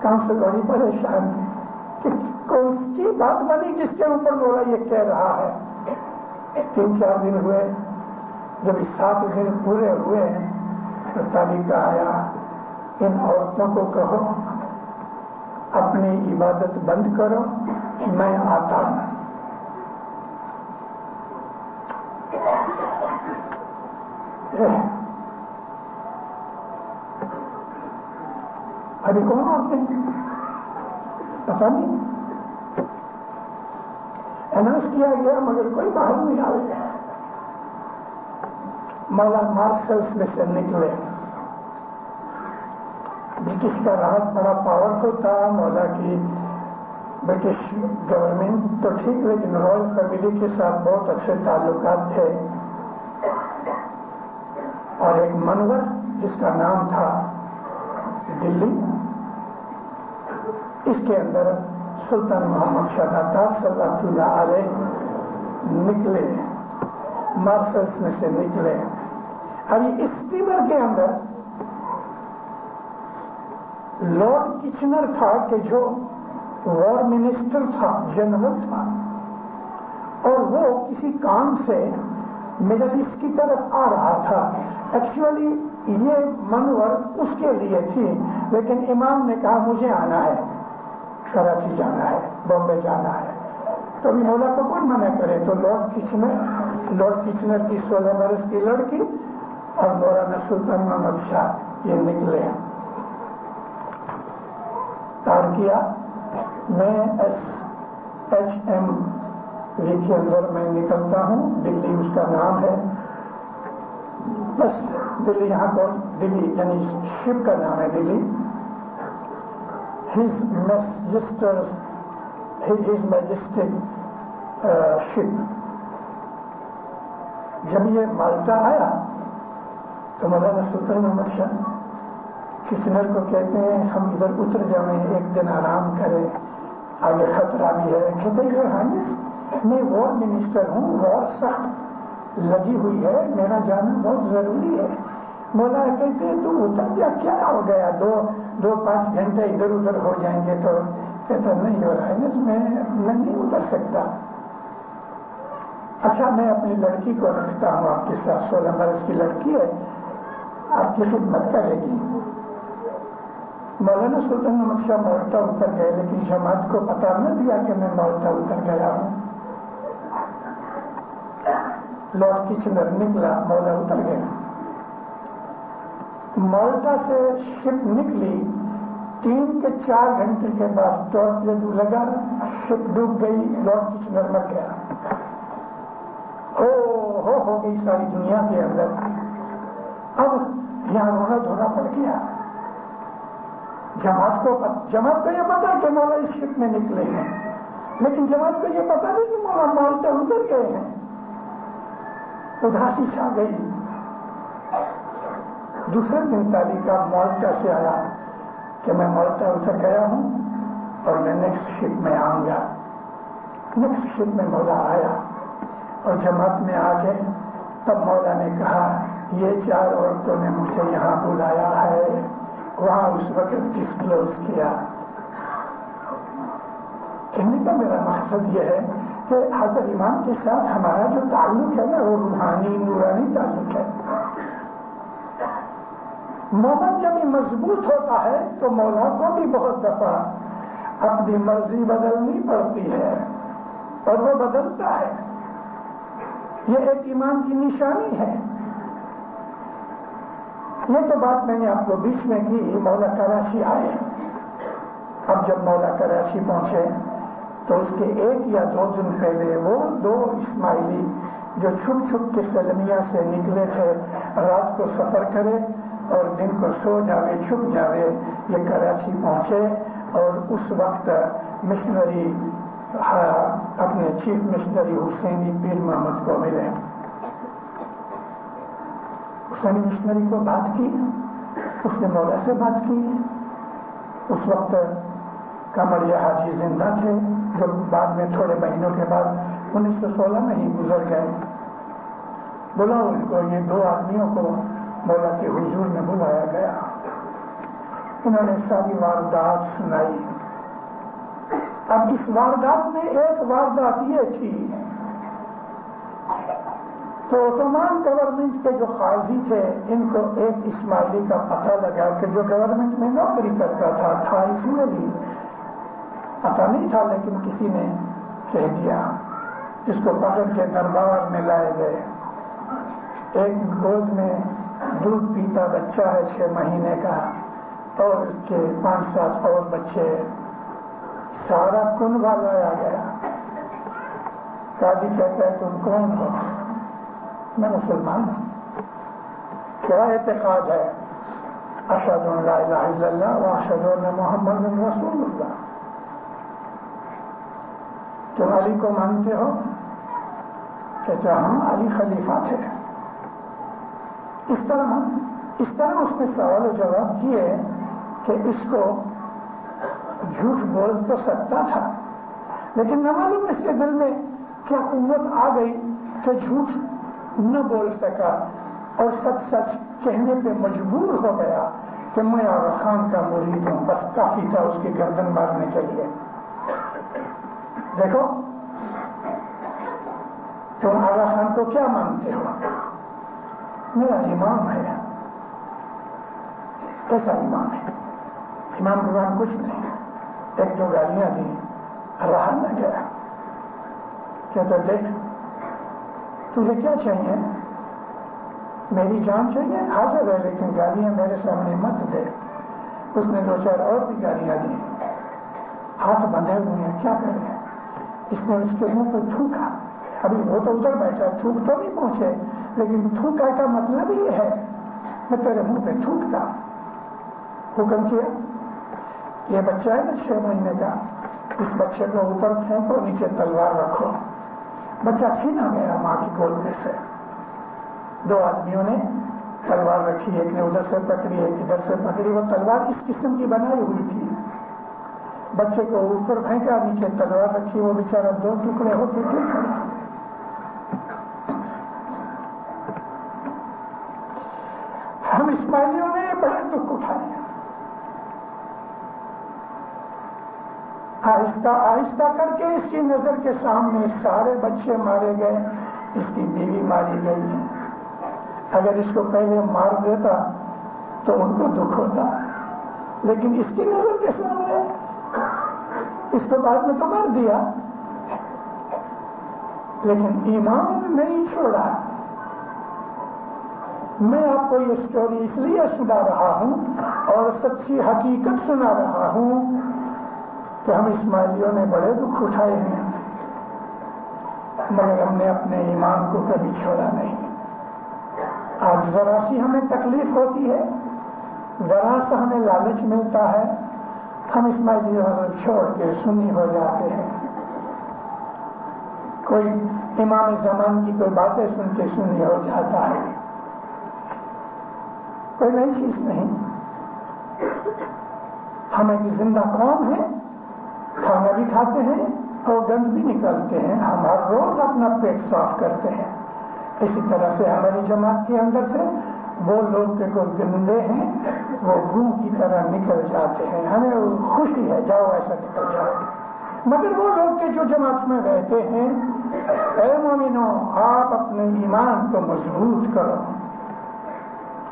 کونسل بڑی پریشان ہے کہ کون سی بات بنی جس کے اوپر مولا یہ کہہ رہا ہے۔ 3-4 دن ہوئے. جب 7 دن پورے ہوئے تو طریقہ آیا ان عورتوں کو کہو اپنی عبادت بند کرو, میں آتا ہوں. ابھی کون عورتیں پتا نہیں, اناؤنس کیا گیا مگر کوئی باہر نہیں آئے. مولا مارشلس میں سے نکلے. برٹش کا راج بڑا پاورفل تھا. مولا کی برٹش گورنمنٹ تو ٹھیک, لیکن رائل فیملی کے ساتھ بہت اچھے تعلقات تھے. اور ایک منور جس کا نام تھا دلی, اس کے اندر سلطان محمد شاہ داتار صلی اللہ علیہ نکلے, مارشلس میں سے نکلے. ابھی اس اسٹیمر کے اندر لارڈ کچنر تھا کہ جو وار منسٹر تھا, جنرل تھا, اور وہ کسی کام سے مڈل ایسٹ کی طرف آ رہا تھا. ایکچولی یہ منور اس کے لیے تھی, لیکن امام نے کہا مجھے آنا ہے, کراچی جانا ہے, بامبے جانا ہے. تو ابھی مولا کو کون منع کرے. تو لارڈ کچنر کی 16 برس کی لڑکی اور مولانا سلطان محمد شاہ یہ نکلے. کار کیا, میں SHM کے اندر میں نکلتا ہوں. دلی اس کا نام ہے. بس دلی یہاں کو دلی یعنی شپ کا نام ہے دلی. ہز میجسٹک شپ. جب یہ مالٹا آیا تو مولانا سلطان محمد شاہ کچنر کو کہتے ہیں ہم ادھر اتر جائیں, ایک دن آرام کریں, آگے خطرہ بھی ہے. کہتے ہیں میں وار منسٹر ہوں, وار سخت لگی ہوئی ہے, میرا جانا بہت ضروری ہے. مولا کہتے ہیں تو اتر جا, کیا ہو گیا, 2-5 گھنٹے ادھر ادھر ہو جائیں گے. تو کہتا نہیں ہو رہا ہے, میں نہیں اتر سکتا. اچھا میں اپنی لڑکی کو رکھتا ہوں آپ کے ساتھ, 16 برس کی لڑکی ہے, آپ کی خدمت کرے گی. مولانا سلطان محمد شاہ مالٹا اتر گئے, لیکن جماعت کو پتا نہ دیا کہ میں مالٹا اتر گیا ہوں. لارڈ کچنر نکلا, مولا اتر گیا. مالٹا سے شپ نکلی, 3 کے 4 گھنٹے کے بعد ٹورپیڈو لگا, شپ ڈوب گئی, لارڈ کچنر مر گیا. ہو گئی ساری دنیا کے اندر. اب یہاں رونا دھونا پڑ گیا. جماعت کو یہ پتا کہ مولا اس شپ میں نکلے ہیں, لیکن جماعت کو یہ پتا نہیں کہ مولا مالٹا اتر گئے ہیں. اداسی چھا گئی. دوسرے دن تاریخ مالٹا سے آیا کہ میں مالٹا اتر گیا ہوں اور میں نیکسٹ شپ میں آؤں گا. نیکسٹ شپ میں مولا آیا اور جماعت میں آ گئے. تب مولا نے کہا یہ 4 عورتوں نے مجھے یہاں بلایا ہے. وہاں اس وقت ڈسکلوز کیا. کہنے کا میرا مقصد یہ ہے کہ حضرت امام کے ساتھ ہمارا جو تعلق ہے نا وہ روحانی نورانی تعلق ہے. مومن جب مضبوط ہوتا ہے تو مولا کو بھی بہت دفعہ اپنی مرضی بدلنی پڑتی ہے اور وہ بدلتا ہے. یہ ایک ایمان کی نشانی ہے. یہ تو بات میں نے آپ کو بیچ میں کی. مولا کراچی آئے. اب جب مولا کراچی پہنچے تو اس کے 1 یا 2 دن پہلے وہ 2 اسماعیلی جو چھپ چھپ کے سلمیہ سے نکلے تھے, رات کو سفر کرے اور دن کو سو جاوے, چھپ جاوے, یہ کراچی پہنچے. اور اس وقت مشنری اپنے چیف مشنری حسینی پیر محمد کو ملے. حسینی مشنری کو بات کی, اس نے مولا سے بات کی. اس وقت کمریا حاجی زندہ تھے جو بعد میں تھوڑے مہینوں کے بعد 1916 میں ہی گزر گئے. بلاؤ ان کو. یہ 2 آدمیوں کو مولا کے حضور میں بلایا گیا. انہوں نے ساری واردات سنائی. اب اس واردات میں ایک واردات یہ تھی تو عثمان گورنمنٹ کے جو قاضی تھے ان کو ایک اسماعیلی کا پتہ لگا کہ جو گورنمنٹ میں نوکری کرتا تھا اسماعیلی، پتہ نہیں تھا لیکن کسی نے کہہ دیا، اس کو پکڑ کے دربار میں لائے گئے. ایک گود میں دودھ پیتا بچہ ہے 6 مہینے کا، اور اس کے 5-7 اور بچے، سارا کنبہ لایا گیا. قاضی کہتا ہے تم کون ہو؟ میں مسلمان ہوں. کیا اعتقاد ہے؟ اشہد ان لا الہ الا اللہ واشہد ان محمد رسول اللہ. تم علی کو مانتے ہو؟ کہتا ہم علی خلیفہ تھے. اس طرح اس نے سوال و جواب کیے کہ اس کو جھوٹ بول تو سکتا تھا، لیکن نہ معلوم اس کے دل میں کیا قوت آ گئی کہ جھوٹ نہ بول سکا اور سچ کہنے پہ مجبور ہو گیا کہ میں آغا خان کا مرید ہوں. بس کافی تھا اس کی گردن مارنے کے لیے. دیکھو تم آغا خان کو کیا مانتے ہو؟ میرا امام ہے. کیسا امام ہے؟ امام کچھ نہیں. ایک دو گالیاں دی، رہا نہ گیا. کہتا دیکھ تجھے کیا چاہیے؟ میری جان چاہیے؟ حاضر ہے، لیکن گالیاں میرے سامنے مت دے. اس نے 2-4 اور بھی گالیاں دی. ہاتھ بندھے ہوئے ہیں، کیا کرے؟ اس نے اس کے منہ پہ تھوکا. ابھی وہ تو ادھر بیٹھا، تھوک تو نہیں پہنچے، لیکن تھوکا کا مطلب یہ ہے میں تیرے منہ پہ تھوکتا. حکم کیا، یہ بچہ ہے نا 6 مہینے کا، اس بچے کو اوپر پھینکو، نیچے تلوار رکھو. بچہ چھینا گیا ماں کی گود میں سے. 2 آدمیوں نے تلوار رکھی، ایک نے ادھر سے پکڑی، ایک ادھر سے پکڑی. وہ تلوار اس قسم کی بنائی ہوئی تھی. بچے کو اوپر پھینکا، نیچے تلوار رکھی. وہ بیچارہ 2 ٹکڑے ہو کے گر پڑا. ہم اسماعیلیوں نے بڑے دکھ اٹھائے. آہستہ آہستہ کر کے اس کی نظر کے سامنے سارے بچے مارے گئے. اس کی بیوی ماری گئی. اگر اس کو پہلے مار دیتا تو ان کو دکھ ہوتا، لیکن اس کی نظر کے سامنے اس کو بعد میں تو مار دیا، لیکن ایمان نہیں چھوڑا. میں آپ کو یہ سٹوری اس لیے سنا رہا ہوں اور سچی حقیقت سنا رہا ہوں کہ ہم اسماعیلیوں نے بڑے دکھ اٹھائے ہیں، مگر ہم نے اپنے ایمان کو کبھی چھوڑا نہیں. آج ذرا سی ہمیں تکلیف ہوتی ہے، ذرا سا ہمیں لالچ ملتا ہے، ہم اسماعیلیوں کو چھوڑ کے سنی ہو جاتے ہیں. کوئی امام زمان کی کوئی باتیں سن کے سنی ہو جاتا ہے. کوئی نئی چیز نہیں. ہم ایک زندہ قوم ہے، کھانا بھی کھاتے ہیں اور گند بھی نکالتے ہیں. ہم ہر روز اپنا پیٹ صاف کرتے ہیں. اسی طرح سے ہماری جماعت کے اندر سے وہ لوگ کے کوئی گندے ہیں وہ گوں کی طرح نکل جاتے ہیں. ہمیں خوشی ہے، جاؤ ایسا نکل جاؤ. مگر وہ لوگ کے جو جماعت میں رہتے ہیں، اے مومنو آپ اپنے ایمان کو مضبوط کرو،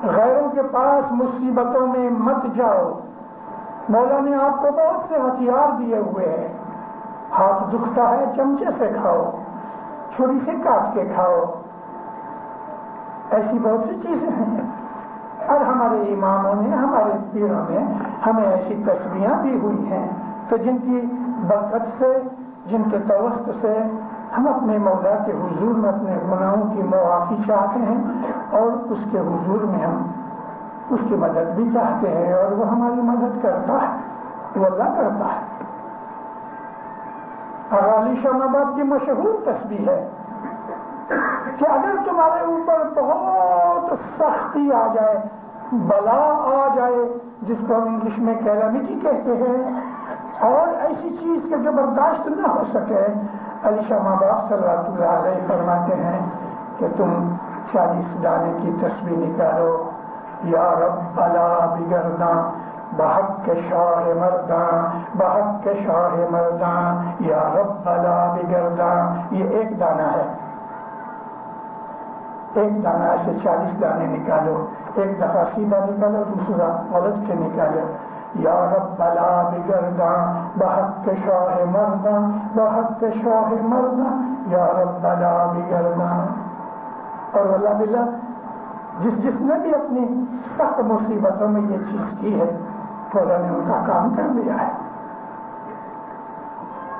غیروں کے پاس مصیبتوں میں مت جاؤ. مولا نے آپ کو بہت سے ہتھیار دیے ہوئے ہیں. ہاتھ دکھتا ہے چمچے سے کھاؤ، چھری سے کاٹ کے کھاؤ. ایسی بہت سی چیزیں ہیں. اور ہمارے اماموں نے، ہمارے پیروں نے ہمیں ایسی تسبیحاں دی ہوئی ہیں کہ جن کی برکت سے، جن کے توسط سے ہم اپنے مولا کے حضور میں اپنے گناہوں کی معافی چاہتے ہیں اور اس کے حضور میں ہم اس کی مدد بھی چاہتے ہیں، اور وہ ہماری مدد کرتا ہے، وہ اللہ کرتا ہے. اور علی شاہ نواب کی مشہور تسبیح ہے کہ اگر تمہارے اوپر بہت سختی آ جائے، بلا آ جائے، جس کو ہم انگلش میں کیلامٹی کہتے ہیں، اور ایسی چیز کے جو برداشت نہ ہو سکے، علی شاہ نواب صلی اللہ علیہ فرماتے ہیں کہ تم 40 دانے کی تسبیح نکالو. یا رب بلا بگرداں بحق کے شاہ مرداں، بحق کے شاہ مرداں، یا رب بلا بگرداں. یہ ایک دانہ ہے. ایک دانہ سے 40 دانے نکالو، ایک دفعہ سیدھا نکالو، دوسرا غلط کے نکالو. یا رب بلا بگرداں بحق شاہ مرداں، بحق شاہ مرداں، یا رب بلا بگرداں. اور واللہ باللہ جس نے بھی اپنی سخت مصیبتوں میں یہ چیز کی ہے، مولا نے ان کا کام کر دیا ہے.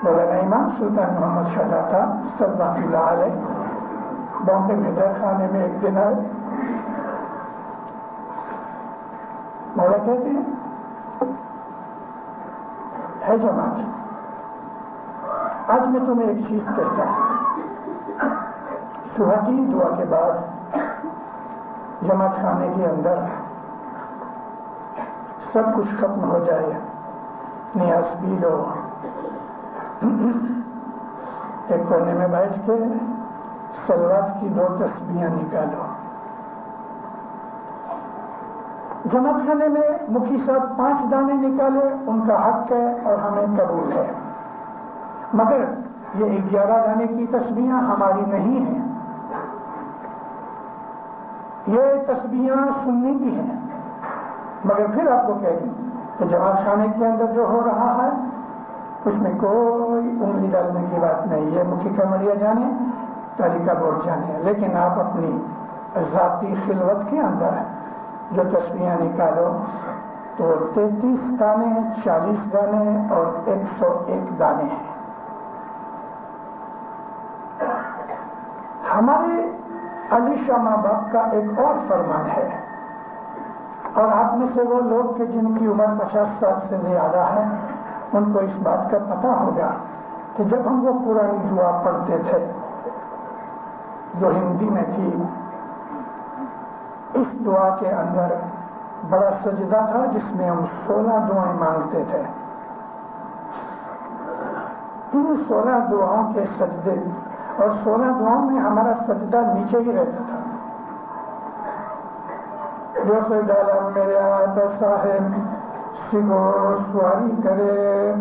مولانا امام سلطان محمد شاہ داتا صلی اللہ علیہ بامبے میں خانے میں ایک دن آئے. مولا کہتے ہیں ہے جماعت، آج میں تمہیں ایک چیز کہتا ہوں. صبح کی دعا کے بعد جماعت خانے کے اندر سب کچھ ختم ہو جائے، نیاز پی لو، ایک کونے میں بیٹھ کے صلوات کی 2 تسبیحاں نکالو. جماعت خانے میں مکھی صاحب 5 دانے نکالے، ان کا حق ہے اور ہمیں قبول ہے، مگر یہ 11 دانے کی تسبیحاں ہماری نہیں ہیں. یہ تسبیحاں سنی کی ہیں، مگر پھر آپ کو کہہ دیں کہ جماعت خانے کے اندر جو ہو رہا ہے اس میں کوئی انگلی ڈالنے کی بات نہیں. یہ مکھی کمریا جانے، طریقہ بورڈ جانے، لیکن آپ اپنی ذاتی خلوت کے اندر جو تسبیحاں نکالو تو 33 دانے، 40 دانے اور 101 دانے ہیں. ہمارے علی شاہ ماں باپ کا ایک اور فرمان ہے، اور آپ میں سے وہ لوگ کہ جن کی عمر 50 سال سے زیادہ ہے ان کو اس بات کا پتہ ہوگا کہ جب ہم وہ پرانی دعا پڑھتے تھے جو ہندی میں تھی، اس دعا کے اندر بڑا سجدہ تھا جس میں ہم 16 دعائیں مانگتے تھے. ان 16 دعاؤں کے سجدے اور 16 دعاؤں میں ہمارا سجدہ نیچے ہی رہتا تھا. جو ڈالا میرے آتا صاحب سگو سواری کرے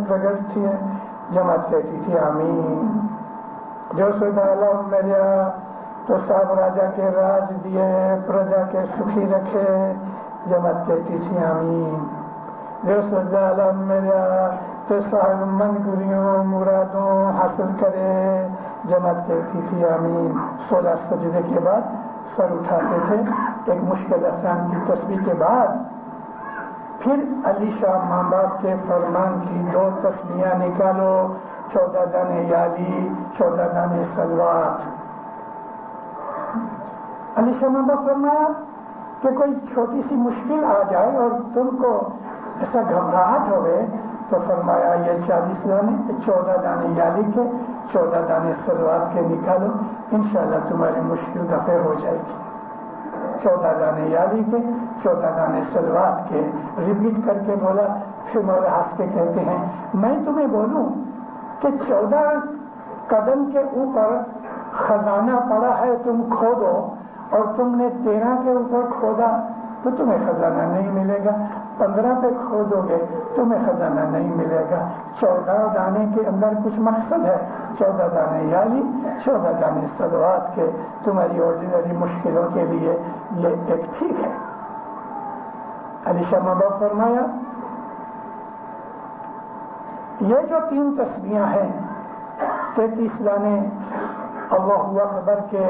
پرگٹ تھی، جماعت کہتی تھی آمین. جو ڈالا میرے تو صاحب راجا کے راج دیے پرجا کے سکھی رکھے، جماعت کہتی تھی آمین. جو ڈالا میرے تو صاحب من گریوں مرادوں حاصل کرے، جماعت کہتی تھی آمین. 16 سجدے کے بعد سر اٹھاتے تھے. ایک مشکل آسان کی تسبیح کے بعد پھر علی شاہ ماں باپ کے فرمان کی 2 تسبیحاں نکالو، 14 دانے یالی، 14 دانے صلوات. علی شاہ ماں باپ فرمایا کہ کوئی چھوٹی سی مشکل آ جائے اور تم کو ایسا گھبراہٹ ہوئے تو فرمایا یہ 40 دانے، 14 دانے یالی کے، 14 دانے صلوات کے نکالو، انشاءاللہ تمہاری مشکل دفع ہو جائے گی. 14 دانے یالی کے، 14 دانے صلوات کے ریپیٹ کر کے بولا. پھر مولا ہنس کے کہتے ہیں میں تمہیں بولوں کہ 14 قدم کے اوپر خزانہ پڑا ہے، تم کھودو، اور تم نے 13 کے اوپر کھودا تو تمہیں خزانہ نہیں ملے گا. 15 پہ کھودو گے تمہیں خزانہ نہیں ملے گا. 14 دانے کے اندر کچھ مقصد ہے. 14 دانے یالی، 14 دانے صلوات کے تمہاری آرڈینری مشکلوں کے لیے یہ ایک ٹھیک ہے. علی شاہ ماں باپ فرمایا یہ جو 3 تسبیحاں ہیں، 33 دانے اللہ اکبر کے،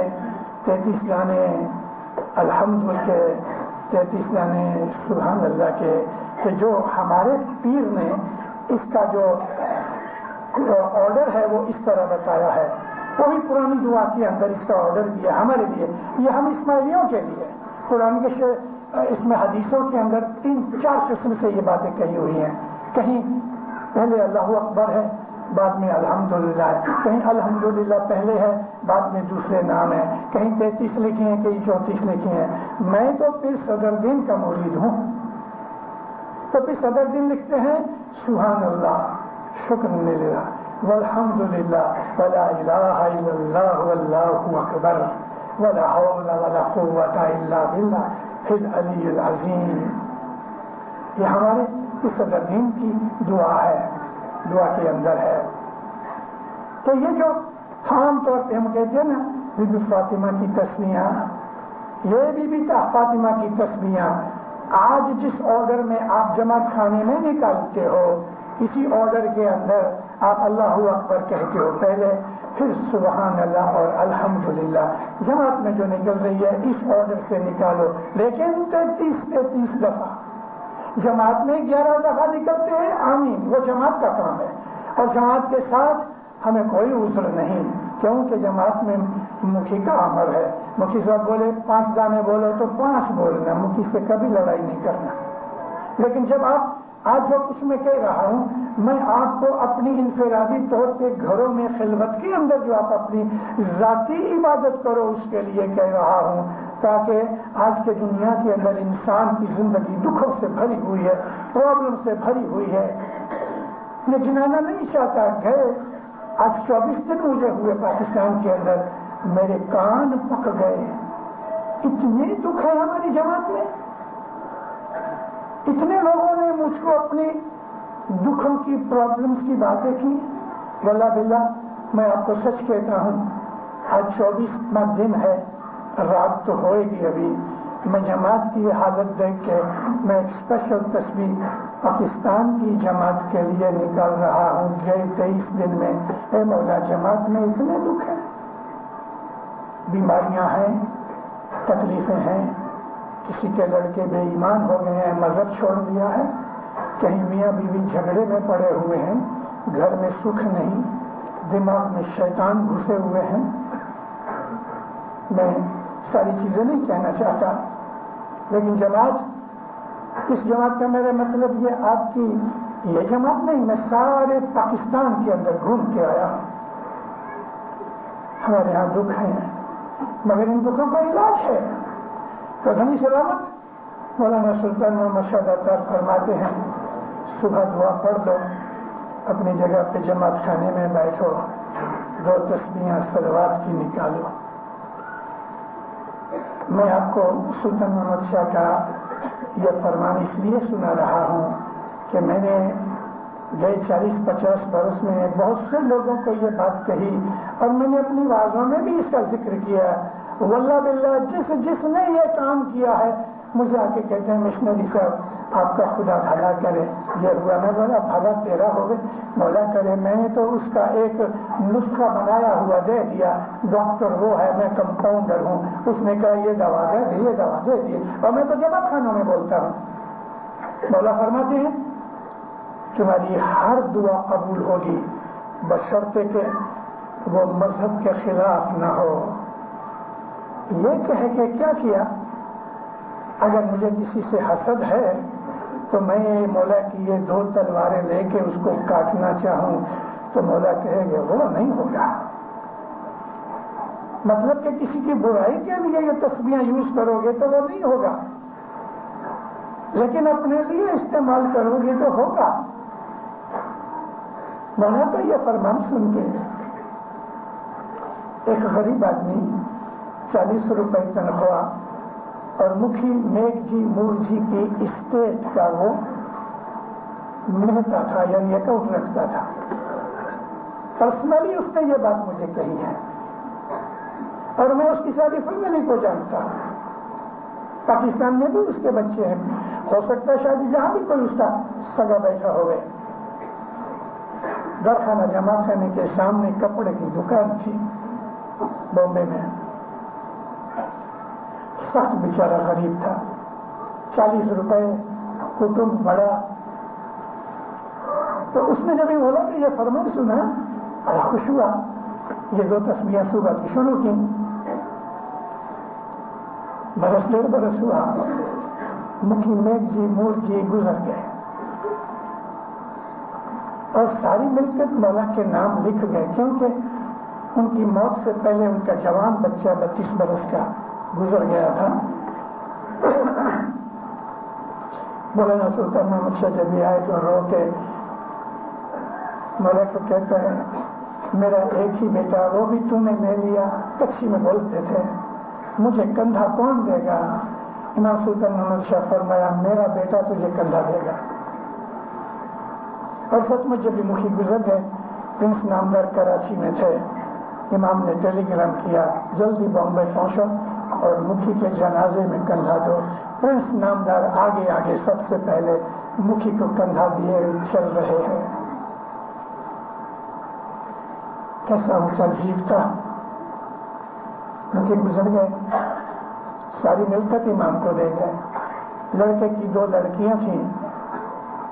33 دانے الحمد کے، 33 دانے سبحان اللہ کے، کہ جو ہمارے پیر نے اس کا جو آرڈر ہے وہ اس طرح بتایا ہے، وہی پرانی دعا کے اندر اس کا آرڈر دیا ہمارے لیے. یہ ہم اسماعیلیوں کے لیے قرآن کے اس میں حدیثوں کے اندر 3-4 قسم سے یہ باتیں کہی ہوئی ہیں. کہیں پہلے اللہ اکبر ہے، بعد میں الحمدللہ ہے، کہیں الحمدللہ پہلے ہے، بعد میں دوسرے نام ہے، کہیں 33 لکھے ہیں، کہیں 34 لکھے ہیں. میں تو پھر صدر دین کا مرید ہوں، تو پھر صدر دین لکھتے ہیں سبحان اللہ، شکر للہ، والحمدللہ، ولا الہ الا اللہ، واللہ اکبر، ولا حول ولا قوت الا باللہ العلی العظیم. یہ ہمارے صدر دین کی دعا ہے، دعا کے اندر ہے. تو یہ جو عام طور پہ ہم کہتے ہیں نا بی بی فاطمہ کی تسبیحاں، یہ بی فاطمہ کی تسبیحاں آج جس آرڈر میں آپ جماعت خانے میں نکالتے ہو اسی آرڈر کے اندر آپ اللہ اکبر کہتے ہو پہلے، پھر سبحان اللہ اور الحمدللہ جماعت میں جو نکل رہی ہے اس آرڈر سے نکالو، لیکن 33 دفعہ جماعت میں 11 دفعہ نکلتے ہیں آمین، وہ جماعت کا کام ہے اور جماعت کے ساتھ ہمیں کوئی عذر نہیں، کیونکہ جماعت میں مکھی کا امر ہے، مکھی صاحب بولے 5 دانے بولو تو 5 بولنا، مکھی سے کبھی لڑائی نہیں کرنا۔ لیکن جب آپ آج جو کچھ میں کہہ رہا ہوں میں آپ کو اپنی انفرادی طور پہ گھروں میں خلوت کے اندر جو آپ اپنی ذاتی عبادت کرو اس کے لیے کہہ رہا ہوں، تاکہ آج کے دنیا کے اندر انسان کی زندگی دکھوں سے بھری ہوئی ہے، پرابلم سے بھری ہوئی ہے۔ میں جنانا نہیں چاہتا، گئے آج 24 دن مجھے ہوئے پاکستان کے اندر، میرے کان پک گئے، اتنے دکھ ہے ہماری جماعت میں، اتنے لوگوں نے مجھ کو اپنی دکھوں کی پرابلمس کی باتیں کی۔ واللہ باللہ میں آپ کو سچ کہتا ہوں، آج 24واں دن ہے، رات تو ہوئے گی ابھی، میں جماعت کی حالت دیکھ کے میں ایک اسپیشل تصویر پاکستان کی جماعت کے لیے نکال رہا ہوں۔ گئے 23 دن میں اے مولا جماعت میں اتنے دکھ ہیں، بیماریاں ہیں، تکلیفیں ہیں، کسی کے لڑکے بے ایمان ہو گئے ہیں، مذہب چھوڑ دیا ہے، کہیں میاں بیوی جھگڑے میں پڑے ہوئے ہیں، گھر میں سکھ نہیں، دماغ میں شیطان گھسے ہوئے ہیں۔ میں ساری چیزیں نہیں کہنا چاہتا، لیکن جماعت، اس جماعت کا میرا مطلب یہ آپ کی یہ جماعت نہیں، میں سارے پاکستان کے اندر گھوم کے آیا ہوں۔ ہمارے یہاں دکھ ہیں مگر ان دکھوں کا علاج ہے۔ تو غنی سلامت مولانا سلطان محمد شاہ داتار فرماتے ہیں، صبح دعا پڑھ لو، اپنی جگہ پہ جماعت خانے میں بیٹھو، 2 تسبیحاں صلوات کی نکالو۔ میں آپ کو سلطان محمد شاہ کا یہ فرمان اس لیے سنا رہا ہوں کہ میں نے گئے 40-50 برس میں بہت سے لوگوں کو یہ بات کہی اور میں نے اپنی وعظوں میں بھی اس کا ذکر کیا۔ واللہ باللہ جس نے یہ کام کیا ہے مجھے آ کے کہتے ہیں مشنری صاحب آپ کا خدا بھلا کرے، یہ ہوا، میں بولا بھلا تیرا ہوگا، مولا کرے، میں نے تو اس کا ایک نسخہ بنایا ہوا دے دیا، ڈاکٹر وہ ہے، میں کمپاؤنڈر ہوں، اس نے کہا یہ دوا دے دی، یہ دوا دے دی، اور میں تو جماعت خانوں میں بولتا ہوں۔ مولا فرماتے ہیں تمہاری ہر دعا قبول ہوگی بشرطے کہ وہ مذہب کے خلاف نہ ہو۔ یہ کہہ کے کیا کیا، اگر مجھے کسی سے حسد ہے تو میں مولا کی یہ 2 تلواریں لے کے اس کو کاٹنا چاہوں تو مولا کہے گا وہ نہیں ہوگا۔ مطلب کہ کسی کی برائی کے لیے یہ تسبیحاں یوز کرو گے تو وہ نہیں ہوگا، لیکن اپنے لیے استعمال کرو گے تو ہوگا۔ مولا تو یہ فرمان سن کے ایک غریب آدمی 40 روپے تنخواہ اور مکھی میک جی مور جی کی اسٹیٹ کا وہ مہتا تھا، یعنی اکاؤنٹ رکھتا تھا، پرسنلی اس نے یہ بات مجھے کہی ہے اور میں اس کی ساری فیملی کو جانتا ہوں۔ پاکستان میں بھی اس کے بچے ہیں، ہو سکتا ہے شاید جہاں بھی کوئی اس کا سگا بیٹھا ہوئے۔ درخانہ جمع خانے کے سامنے کپڑے کی دکان تھی بامبے میں، سخت بیچارہ غریب تھا، 40 روپے کٹمب بڑا۔ تو اس نے جب یہ بولا کہ یہ فرمان سنا بڑا خوش ہوا، یہ 2 تسبیحاں صبح کی شروع کی، برس 1.5 برس ہوا، مکھی میک جی مور جی گزر گئے اور ساری ملکت مولا کے نام لکھ گئے، کیونکہ ان کی موت سے پہلے ان کا جوان بچہ 32 برس کا گزر گیا تھا۔ مولانا سلطان محمد شاہ جب آئے تو رو کے مولا کو کہتا ہے میرا ایک ہی بیٹا، وہ بھی تو نے لے لیا، کچھی میں بولتے تھے، مجھے کندھا کون دے گا؟ امام سلطان محمد شاہ فرمایا میرا بیٹا تجھے کندھا دے گا۔ اور سچ میں جب بھی مکھی گزر گئے، پرنس نامدار کراچی میں تھے، امام نے ٹیلی گرام کیا جلدی بامبے پہنچو اور مکھی کے جنازے میں کندھا دو. پرنس نامدار آگے آگے سب سے پہلے مکھی کو کندھا دیے چل رہے ہیں. کیسا اونچا جیب تھا. مکھی گزر گئے, ساری ملکت امام کو دے گئے. لڑکے کی 2 لڑکیاں تھیں,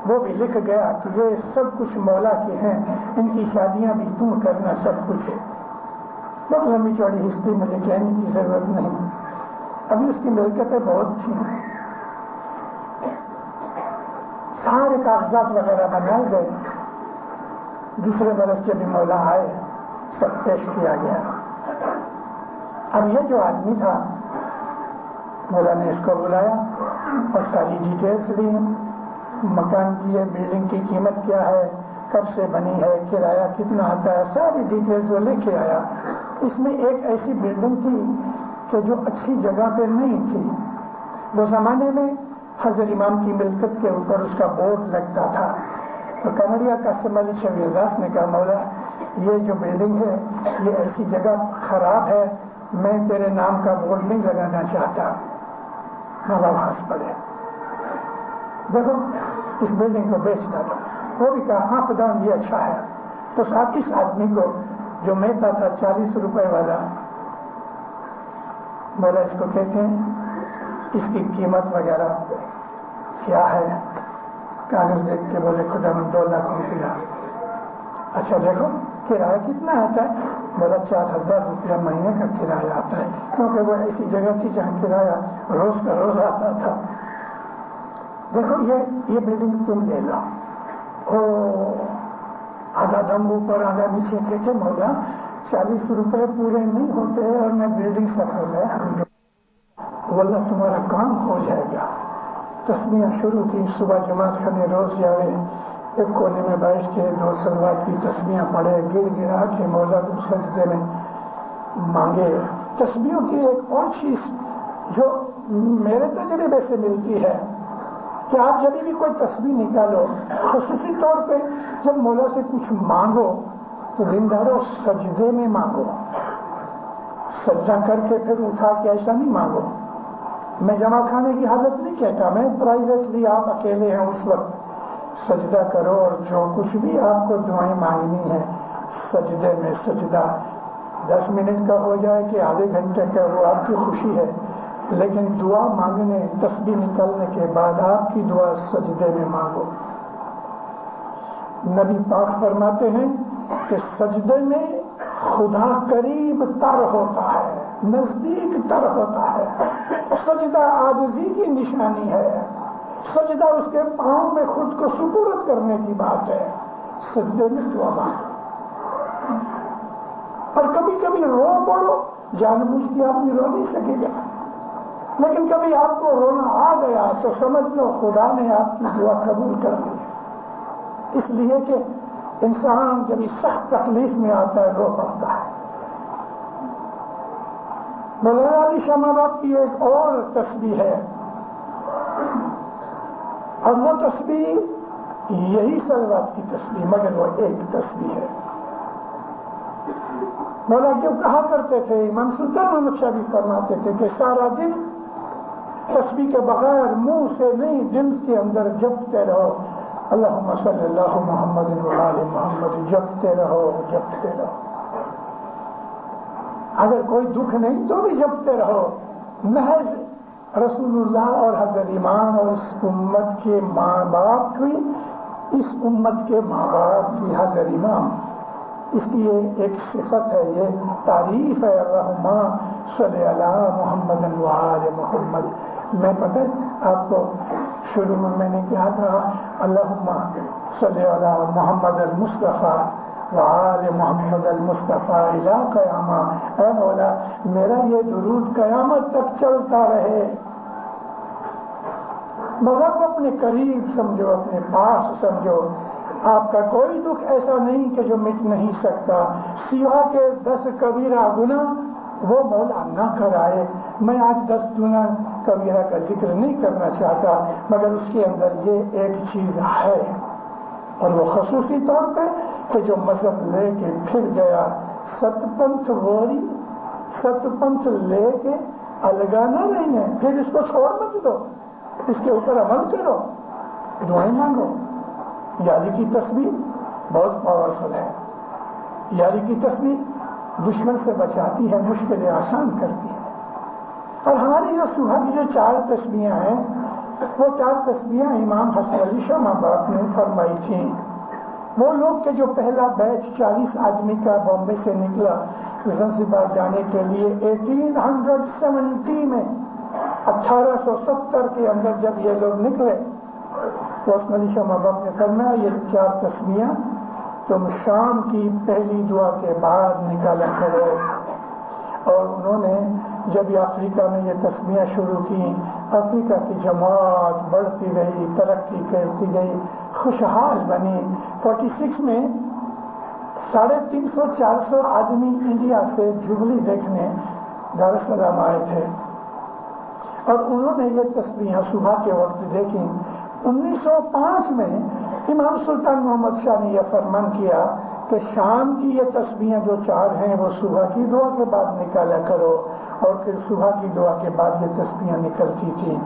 وہ بھی لکھ گیا کہ یہ سب کچھ مولا کے ہیں, ان کی شادیاں بھی تم کرنا, سب کچھ ہے. بہت لمبی چوڑی ہسٹری مجھے کہنے کی ضرورت نہیں. ابھی اس کی ملکتیں بہت تھیں. سارے کاغذات وغیرہ بنائے گئے. دوسرے برس جب مولا آئے سب پیش کیا گیا. اب یہ جو آدمی تھا مولا نے اس کو بلایا اور ساری ڈیٹیلز لی. مکان کی ہے, بلڈنگ کی قیمت کیا ہے, کب سے بنی ہے, کرایہ کتنا آتا ہے, ساری ڈیٹیلز وہ لے کے آیا. اس میں ایک ایسی بلڈنگ تھی کہ جو اچھی جگہ پہ نہیں تھی. وہ زمانے میں حضرت امام کی ملکت کے اوپر اس کا بورڈ لگتا تھا. تو کمریا کا سمجھ شبیر داس نے کہا مولا یہ جو بلڈنگ ہے یہ ایسی جگہ خراب ہے, میں تیرے نام کا بورڈ نہیں لگانا چاہتا. مولا ہنس پڑے, دیکھو اس بلڈنگ کو بیچ ڈالو. وہ بھی کہا ہاں خدا یہ اچھا ہے. تو ساتھ اس آدمی کو جو میتا تھا 40 روپے والا, مولا اس کو کہتے ہیں اس کی قیمت وغیرہ کیا ہے. کاغذ دیکھ کے بولے خدا میں 2 لاکھ روپیہ. اچھا دیکھو کرایہ کتنا آتا ہے. بولا 4000 روپیہ مہینے کا کرایہ آتا ہے, کیونکہ وہ ایسی جگہ تھی جہاں کرایہ روز کا روز آتا تھا. دیکھو یہ بلڈنگ تم لے لو. آدھا دم اوپر آدھا نیچے کہتے مولا 40 روپے پورے نہیں ہوتے اور میں بلڈنگ سفر ہے. بولا تمہارا کام ہو جائے گا. تسبیحاں شروع کی. صبح جماعت کرنے روز جاوے, ایک کونے میں بیٹھ کے 2 سلوات کی تسبیحاں پڑھے, گر گرا کے مولا کو سجدے میں مانگے. تسبیحوں کی ایک اور چیز جو میرے تجربے سے ملتی ہے کہ آپ جب بھی کوئی تسبیح نکالو خصوصی طور پہ جب مولا سے کچھ مانگو تو زندارو سجدے میں مانگو. سجدہ کر کے پھر اٹھا کے ایسا نہیں مانگو. میں جمع کھانے کی حالت نہیں کہتا, میں پرائیویٹلی آپ اکیلے ہیں اس وقت سجدہ کرو اور جو کچھ بھی آپ کو دعائیں مانگنی ہے سجدے میں سجدہ 10 منٹ کا ہو جائے کہ آدھے گھنٹے کا, وہ آپ کی خوشی ہے. لیکن دعا مانگنے تسبیح نکلنے کے بعد آپ کی دعا سجدے میں مانگو. نبی پاک فرماتے ہیں کہ سجدے میں خدا قریب تر ہوتا ہے, نزدیک تر ہوتا ہے. سجدہ عاجزی کی نشانی ہے. سجدہ اس کے پاؤں میں خود کو سپرد کرنے کی بات ہے. سجدے میں دعا مانگو. اور کبھی کبھی رو پڑو, جان بوجھ کے آپ رو نہیں سکے گا, لیکن کبھی آپ کو رونا آ گیا تو سمجھ لو خدا نے آپ کی دعا قبول کر لی. اس لیے کہ انسان جب اس سخت تکلیف میں آتا ہے رو پڑتا ہے. مولانا علی شاہ محمد کی ایک اور تسبیح ہے, اور وہ تسبیح یہی صلوات کی تسبیح, مگر وہ ایک تسبیح ہے. مولا جو کہا کرتے تھے, امام سلطان احمد شاہ بھی فرماتے تھے کہ سارا دن تسبیح کے بغیر منہ سے نہیں دل کے اندر جپتے رہو اللہم صلی اللہ محمد وآل محمد, جپتے رہو جپتے رہو. اگر کوئی دکھ نہیں تو بھی جپتے رہو. محض رسول اللہ اور حضرت امام اور اس امت کے ماں باپ کی, اس امت کے ماں باپ کی حضرت امام, اس کی یہ ایک صفت ہے, یہ تعریف ہے. اللہم صلی اللہ محمد وآل محمد. میں پتہ آپ کو شروع میں نے کہا تھا اللہم صلی اللہ محمد المصطفیٰ وآل محمد المصطفیٰ الی قیامہ. اے مولا میرا یہ درود قیامت تک چلتا رہے. مگر کو اپنے قریب سمجھو, اپنے پاس سمجھو. آپ کا کوئی دکھ ایسا نہیں کہ جو مٹ نہیں سکتا, سوا کے 10 کبیرہ گناہ وہ مولا نہ کرائے. میں آج 10 گناہ کبیرہ کا ذکر نہیں کرنا چاہتا, مگر اس کے اندر یہ ایک چیز ہے, اور وہ خصوصی طور پہ کہ جو مذہب لے کے پھر گیا ستپنتھ ووری ستپنتھ لے کے الگانا نہیں ہے، پھر اس کو چھوڑ مت دو، اس کے اوپر عمل کرو، دعائیں مانگو۔ یاری کی تسبیح بہت پاورفل ہے، یاری کی تسبیح دشمن سے بچاتی ہے، مشکلیں آسان کرتی ہے۔ اور ہماری جو صبح کی جو 4 تسبیحاں ہیں، وہ 4 تسبیحاں امام حسن علی شاہ ماباپ نے فرمائی تھیں۔ وہ لوگ کہ جو پہلا بیچ 40 آدمی کا بامبے سے نکلا زنزبار جانے کے لیے 1870 میں، 1870 کے اندر جب یہ لوگ نکلے تو حسن علی شاہ ماباپ نے فرمایا یہ 4 تسبیحاں تم شام کی پہلی دعا کے بعد نکالا کرو۔ اور انہوں نے جب یہ افریقہ میں یہ تسبیحاں شروع کی، افریقہ کی جماعت بڑھتی رہی، ترقی کرتی گئی، خوشحال بنی۔ 46 میں 350-400 آدمی انڈیا سے جبلی دیکھنے دار السلام آئے تھے، اور انہوں نے یہ تسبیحاں صبح کے وقت دیکھی۔ 1905 میں امام سلطان محمد شاہ نے یہ فرمان کیا کہ شام کی یہ تسبیحاں جو 4 ہیں وہ صبح کی دعا کے بعد نکالا کرو، اور پھر صبح کی دعا کے بعد یہ تسبیحاں نکلتی تھیں۔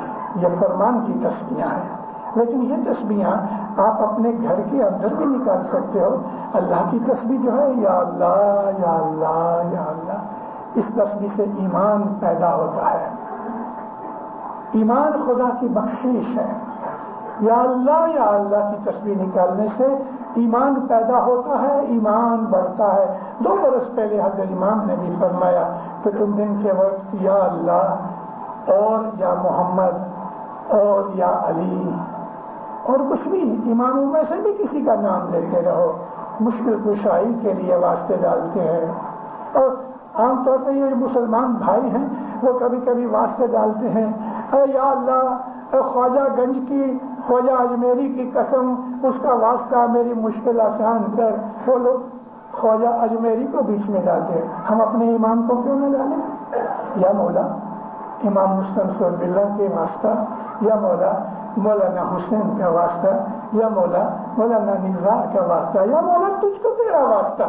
یہ فرمان کی تسبیحاں ہیں، لیکن یہ تسبیحاں آپ اپنے گھر کے اندر بھی نکال سکتے ہو۔ اللہ کی تسبیح جو ہے یا اللہ یا اللہ یا اللہ، اس تسبیح سے ایمان پیدا ہوتا ہے، ایمان خدا کی بخشش ہے۔ یا اللہ کی تسبیح نکالنے سے ایمان پیدا ہوتا ہے، ایمان بڑھتا ہے۔ 2 برس پہلے حضرت امام نے بھی فرمایا کہ تم دن کے وقت یا اللہ اور یا محمد اور یا علی اور کچھ بھی اماموں میں سے بھی کسی کا نام لیتے رہو، مشکل کشائی کے لیے واسطے ڈالتے ہیں۔ اور عام طور پہ یہ مسلمان بھائی ہیں وہ کبھی کبھی واسطے ڈالتے ہیں، اے یا اللہ اے خواجہ گنج کی، خواجہ اجمیری کی قسم، اس کا واسطہ میری مشکل آسان کر۔ وہ لوگ خواجہ اجمیری کو بیچ میں ڈالتے ہیں، ہم اپنے امام کو کیوں نہ ڈالیں؟ یا مولا امام مستنصر باللہ کے واسطہ، یا مولا مولانا حسین کا واسطہ، یا مولا مولانا نظار کا واسطہ، یا مولا تجھ کو تیرا واسطہ۔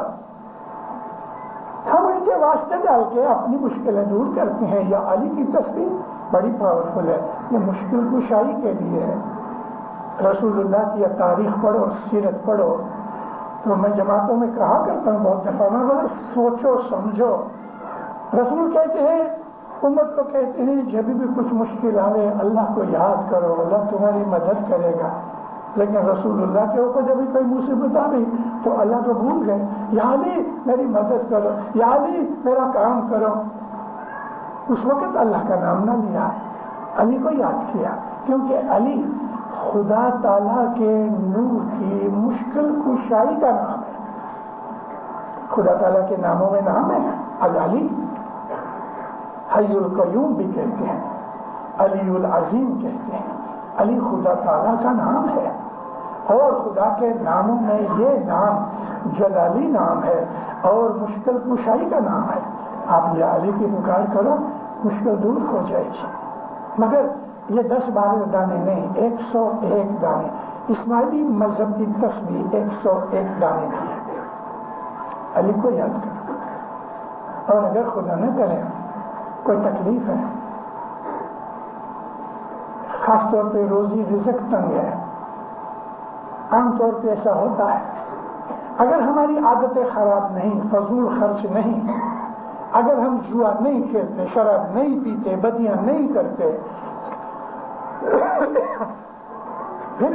ہم ان کے واسطے ڈال کے اپنی مشکلیں دور کرتے ہیں۔ یا علی کی تسبیح بڑی پاورفل ہے، یہ مشکل کشائی کے لیے ہے۔ رسول اللہ کی تاریخ پڑھو، سیرت پڑھو، تو میں جماعتوں میں کہا کرتا ہوں بہت دفعہ، میں بولے سوچو سمجھو۔ رسول کہتے ہیں، امت کو کہتے ہیں جب بھی کچھ مشکل آئے اللہ کو یاد کرو، اللہ تمہاری مدد کرے گا۔ لیکن رسول اللہ کے اوپر جب بھی کوئی مصیبت آ گئی تو اللہ کو بھول گئے، یا علی میری مدد کرو، یا علی میرا کام کرو۔ اس وقت اللہ کا نام نہ لیا، علی کو یاد کیا، کیونکہ علی خدا تعالیٰ کے نور کی مشکل کشائی کا نام ہے۔ خدا تعالیٰ کے ناموں میں نام ہے العلی، حی القیوم بھی کہتے ہیں، علی العظیم کہتے ہیں۔ علی خدا تعالیٰ کا نام ہے، اور خدا کے ناموں میں یہ نام جلالی نام ہے اور مشکل کشائی کا نام ہے۔ آپ یا علی کی پکار کرو، مشکل دور ہو جائے گی۔ مگر یہ 10-12 دانے نہیں، 101 دانے۔ اسماعیلی مذہب کی تسبیح 101 دانے کی ہے۔ علی کو یاد کرو، اور اگر خدا نہ کرے کوئی تکلیف ہے، خاص طور پہ روزی رزق تنگ ہے، عام طور پہ ایسا ہوتا ہے، اگر ہماری عادتیں خراب نہیں، فضول خرچ نہیں، اگر ہم جوا نہیں کھیلتے، شراب نہیں پیتے، بدیاں نہیں کرتے، پھر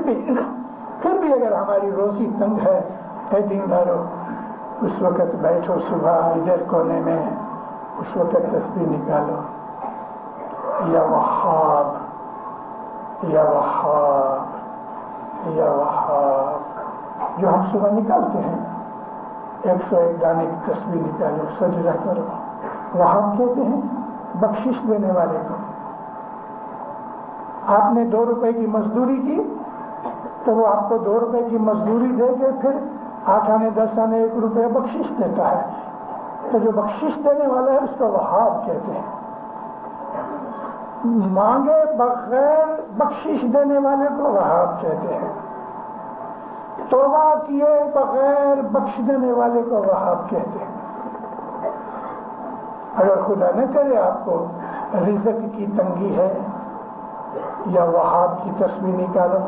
بھی اگر ہماری روزی تنگ ہے، اے دیندارو، اس وقت بیٹھو صبح ادھر کونے میں، اس وقت تسبیح نکالو، یا وہاب یا وہاب یا وہاب، جو ہم صبح نکالتے ہیں 101 دانے کی تسبیح نکالو، سجدہ کرو۔ وہاب کہتے ہیں بخشش دینے والے کو۔ آپ نے 2 روپے کی مزدوری کی تو وہ آپ کو 2 روپے کی مزدوری دے کے پھر 8 آنے 10 آنے 1 روپے بخشش دیتا ہے، تو جو بخشش دینے والا ہے اس کو وہاب کہتے ہیں۔ مانگے بغیر بخشش دینے والے کو وہاب کہتے ہیں، توبہ کیے بغیر بخش دینے والے کو وہاب کہتے ہیں۔ اگر خدا نہ کرے آپ کو رزق کی تنگی ہے یا وہاب کی تصویر نکالو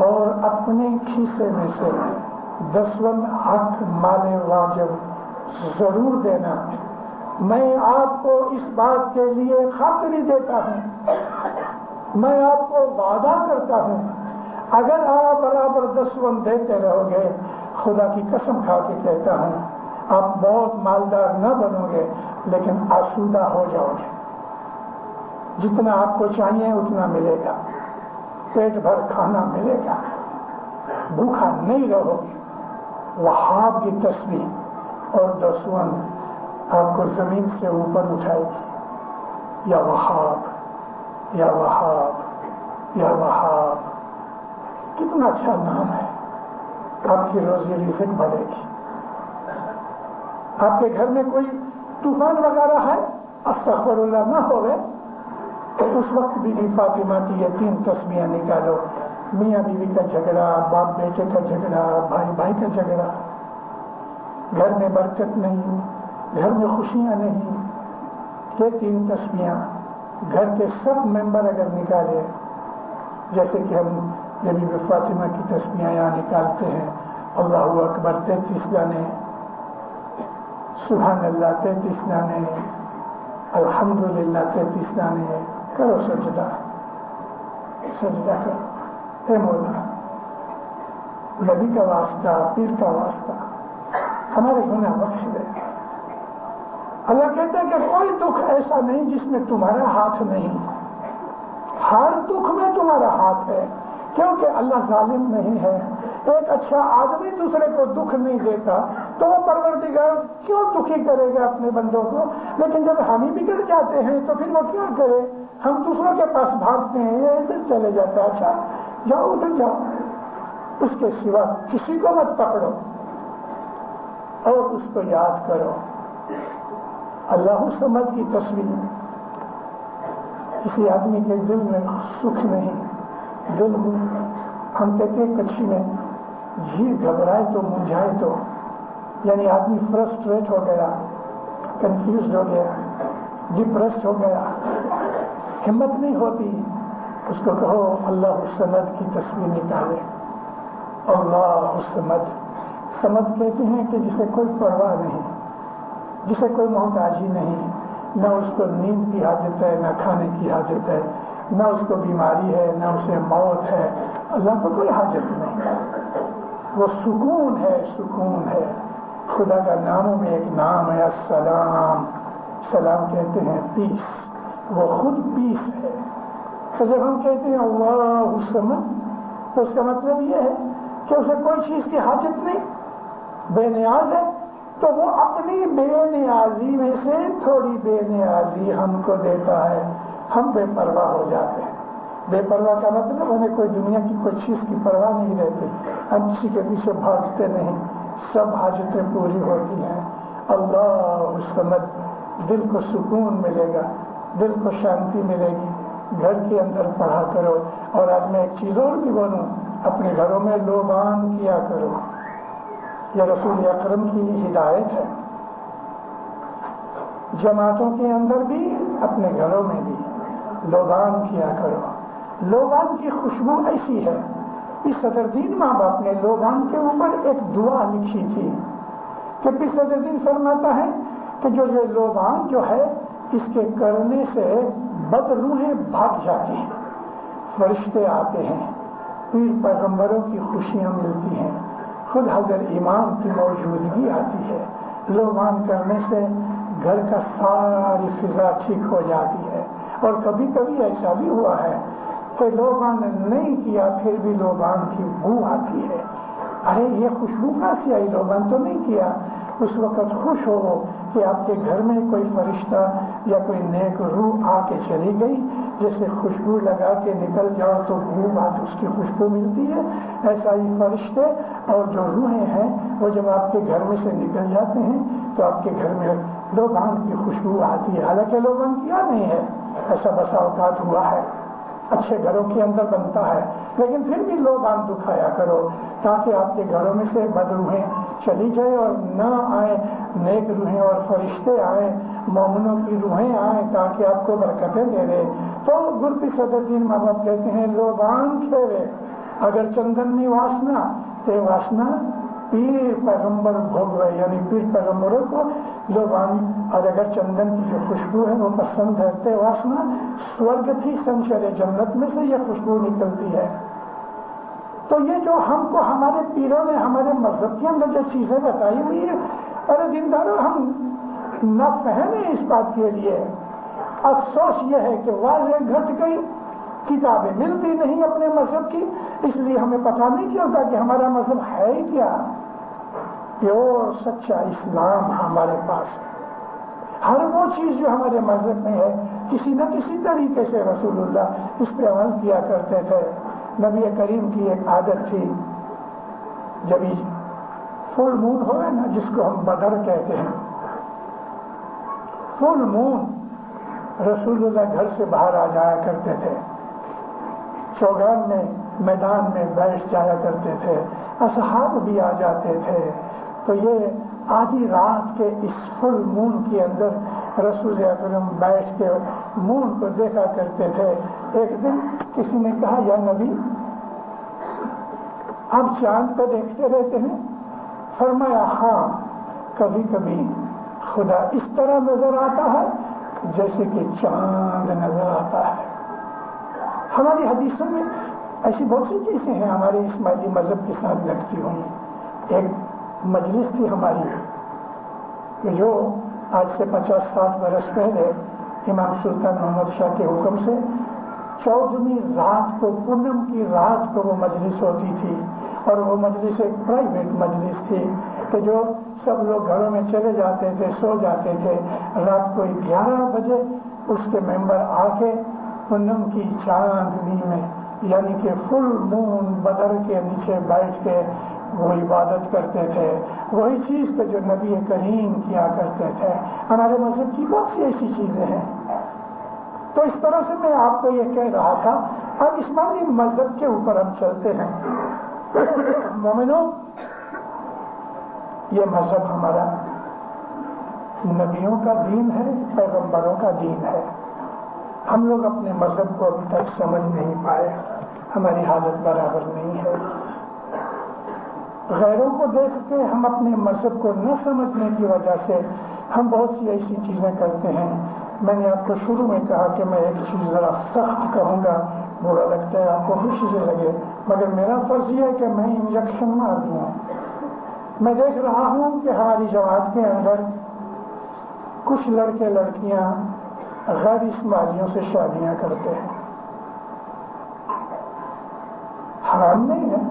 اور اپنے کھیسے میں سے 10 حق مال واجب ضرور دینا. میں آپ کو اس بات کے لیے خاطری دیتا ہوں, میں آپ کو وعدہ کرتا ہوں, اگر آپ برابر 10 دیتے رہو گے, خدا کی قسم کھا کے کہتا ہوں آپ بہت مالدار نہ بنو گے لیکن آسودہ ہو جاؤ گے. جتنا آپ کو چاہیے اتنا ملے گا, پیٹ بھر کھانا ملے گا, بھوکا نہیں رہو گے. وہاب کی تصویر اور 10 آپ کو زمین سے اوپر اٹھائے گی. یا وہاب یا وہاب یا وہاب, کتنا اچھا نام ہے. آپ کی روزی رزق بڑھے گی. آپ کے گھر میں کوئی طوفان وغیرہ ہے, استغفر اللہ نہ ہوئے, تو اس وقت بی بی فاطمہ کی یہ 3 تصویریں نکالو. میاں بیوی کا جھگڑا, باپ بیٹے کا جھگڑا, بھائی بھائی کا جھگڑا, گھر میں برکت نہیں, گھر میں خوشیاں نہیں. یہ 3 تصویریں گھر کے سب ممبر اگر نکالے, جیسے کہ ہم بی بی فاطمہ کی تصویریں یہاں نکالتے ہیں, اللہ اکبر 33 گانے, سبحان اللہ 33 گانے, الحمدللہ 33 گانے. کرو سجدہ, سجدہ کرو. اے مولا, نبی کا واسطہ, پیر کا واسطہ, ہمارے گناہ بخش دے. اللہ کہتے ہیں کہ کوئی دکھ ایسا نہیں جس میں تمہارا ہاتھ نہیں. ہر دکھ میں تمہارا ہاتھ ہے, کیونکہ اللہ ظالم نہیں ہے. ایک اچھا آدمی دوسرے کو دکھ نہیں دیتا تو وہ پروردگار کیوں دکھی کرے گا اپنے بندوں کو. لیکن جب ہم ہی بگڑ جاتے ہیں تو پھر وہ کیا کرے؟ ہم دوسروں کے پاس بھاگتے ہیں, یہ ادھر چلے جاتا ہے, اچھا جاؤ ادھر جاؤ, اس کے سوا کسی کو مت پکڑو اور اس کو یاد کرو. اللہ الصمد کی تصویر. کسی آدمی کے دل میں سکھ نہیں, دل ہم کہتے ہیں کچھی میں جھیل گھبرائے تو منجھائے تو, یعنی آدمی فرسٹریٹ ہو گیا, کنفیوزڈ ہو گیا, ڈپریسڈ ہو گیا, ہمت نہیں ہوتی, اس کو کہو اللہ الصمد کی تصویر نکالے. اللہ الصمد, صمد کہتے ہیں کہ جسے کوئی پرواہ نہیں, جسے کوئی محتاجی نہیں, نہ اس کو نیند کی حاجت ہے, نہ کھانے کی حاجت ہے, نہ اس کو بیماری ہے, نہ اسے موت ہے. اللہ کو کوئی حاجت نہیں, وہ سکون ہے, سکون ہے. خدا کا ناموں میں ایک نام ہے السلام. سلام کہتے ہیں پیس, وہ خود پیس ہے. تو جب ہم کہتے ہیں اللہ الصمد تو اس کا مطلب یہ ہے کہ اسے کوئی چیز کی حاجت نہیں, بے نیاز ہے. تو وہ اپنی بے نیازی میں سے تھوڑی بے نیازی ہم کو دیتا ہے, ہم بے پرواہ ہو جاتے ہیں. بے پرواہ کا مطلب ہمیں کوئی دنیا کی کوئی چیز کی پرواہ نہیں رہتی, ہم کسی کے پیچھے بھاگتے نہیں, سب حاجتیں پوری ہوتی ہیں. اللہ الصمد, دل کو سکون ملے گا, دل کو شانتی ملے گی. گھر کے اندر پڑھا کرو. اور آج میں ایک چیز اور بھی بولوں, اپنے گھروں میں لوبان کیا کرو. یہ رسول اکرم کی ہدایت ہے. جماعتوں کے اندر بھی اپنے گھروں میں بھی لوبان کیا کرو. لوبان کی خوشبو ایسی ہے, اس صدر دین ماں باپ نے لوبان کے اوپر ایک دعا لکھی تھی کہ پس صدر دین فرماتا ہے کہ جو یہ لوبان جو ہے اس کے کرنے سے بد روحیں بھاگ جاتی ہیں, فرشتے آتے ہیں, پیر پیغمبروں کی خوشیاں ملتی ہیں, خود حضرت امام کی موجودگی آتی ہے. لوبان کرنے سے گھر کا ساری فضا ٹھیک ہو جاتی ہے. اور کبھی کبھی ایسا بھی ہوا ہے کہ لوبان نہیں کیا پھر بھی لوبان کی بو آتی ہے. ارے یہ خوشبو کہاں سے آئی, لوبان تو نہیں کیا. اس وقت خوش ہو کہ آپ کے گھر میں کوئی فرشتہ یا کوئی نیک روح آ کے چلی گئی. جیسے خوشبو لگا کے نکل جاؤ تو بو بات اس کی خوشبو ملتی ہے, ایسا ہی فرشتے اور جو روحیں ہیں وہ جب آپ کے گھر میں سے نکل جاتے ہیں تو آپ کے گھر میں لوبان کی خوشبو آتی ہے. حالانکہ لوبان کیا نہیں ہے, ایسا بسا اوقات ہوا ہے, اچھے گھروں کے اندر بنتا ہے, لیکن پھر بھی لوبان دکھایا کرو تاکہ آپ کے گھروں میں سے بد روحیں چلی جائے اور نہ آئے نیک روحیں اور فرشتے آئیں مومنوں کی روحیں آئیں تاکہ آپ کو برکتیں دے دے. تو گرتی صدرین ماں باپ کہتے ہیں لوبان کھیرے اگر چندن نہیں واسنا تے واسنا پیر پیغمبر بھوگ رہے، یعنی پیر پیغمبروں کو لوبان، اور اگر چندن کی جو خوشبو ہے وہ پسند ہے تے واسنا سورگ تھی سنشر جنت میں سے یہ خوشبو نکلتی ہے. تو یہ جو ہم کو ہمارے پیروں نے ہمارے مذہب کے اندر جو چیزیں بتائی ہوئی ہے، ارے دینداروں ہم نہ فہم ہیں اس بات کے لیے. افسوس یہ ہے کہ واضح گھٹ گئی، کتابیں ملتی نہیں اپنے مذہب کی، اس لیے ہمیں پتہ نہیں چلتا کہ ہمارا مذہب ہے کیا. پیور سچا اسلام ہمارے پاس ہے. ہر وہ چیز جو ہمارے مذہب میں ہے کسی نہ کسی طریقے سے رسول اللہ اس پہ عمل کیا کرتے تھے. نبی کریم کی ایک عادت تھی، جب فل مون ہوئے نا جس کو ہم بدر کہتے ہیں، فل مون رسول اللہ گھر سے باہر آ جایا کرتے تھے، چوگان میں میدان میں بیٹھ جایا کرتے تھے، اصحاب بھی آ جاتے تھے. تو یہ آدھی رات کے اس فل مون کے اندر رسول اکرم بیٹھ کے مون کو دیکھا کرتے تھے. ایک دن کسی نے کہا یا نبی آپ چاند کو دیکھتے رہتے ہیں؟ فرمایا ہاں، کبھی کبھی خدا اس طرح نظر آتا ہے جیسے کہ چاند نظر آتا ہے. ہماری حدیثوں میں ایسی بہت سی چیزیں ہیں ہمارے اسماعیلی مذہب کے ساتھ لگتی ہوئی. ایک مجلس تھی ہماری کہ جو آج سے 50-60 برس پہلے امام سلطان محمد شاہ کے حکم سے 14ویں رات کو، پونم کی رات کو وہ مجلس ہوتی تھی. اور وہ مجلس ایک پرائیویٹ مجلس تھی کہ جو سب لوگ گھروں میں چلے جاتے تھے، سو جاتے تھے. رات کو 11 بجے اس کے ممبر آ کے پونم کی چاندنی میں، یعنی کہ فل مون بدر کے نیچے بیٹھ کے وہ عبادت کرتے تھے. وہی چیز پہ جو نبی کریم کیا کرتے تھے. ہمارے مذہب کی بہت سی ایسی چیزیں ہیں. تو اس طرح سے میں آپ کو یہ کہہ رہا تھا. اب اسماعیلی مذہب کے اوپر ہم چلتے ہیں. مومنوں، یہ مذہب ہمارا نبیوں کا دین ہے، پیغمبروں کا دین ہے. ہم لوگ اپنے مذہب کو ابھی تک سمجھ نہیں پائے، ہماری حالت برابر نہیں ہے. غیروں کو دیکھ کے ہم اپنے مذہب کو نہ سمجھنے کی وجہ سے ہم بہت سی ایسی چیزیں کرتے ہیں. میں نے آپ کو شروع میں کہا کہ میں ایک چیز ذرا سخت کہوں گا، برا لگتا ہے آپ کو خوشی سے لگے، مگر میرا فرض یہ ہے کہ میں انجیکشن مار دوں. میں دیکھ رہا ہوں کہ ہماری جماعت کے اندر کچھ لڑکے لڑکیاں غیر اسماعیلیوں سے شادیاں کرتے ہیں. حرام نہیں ہے،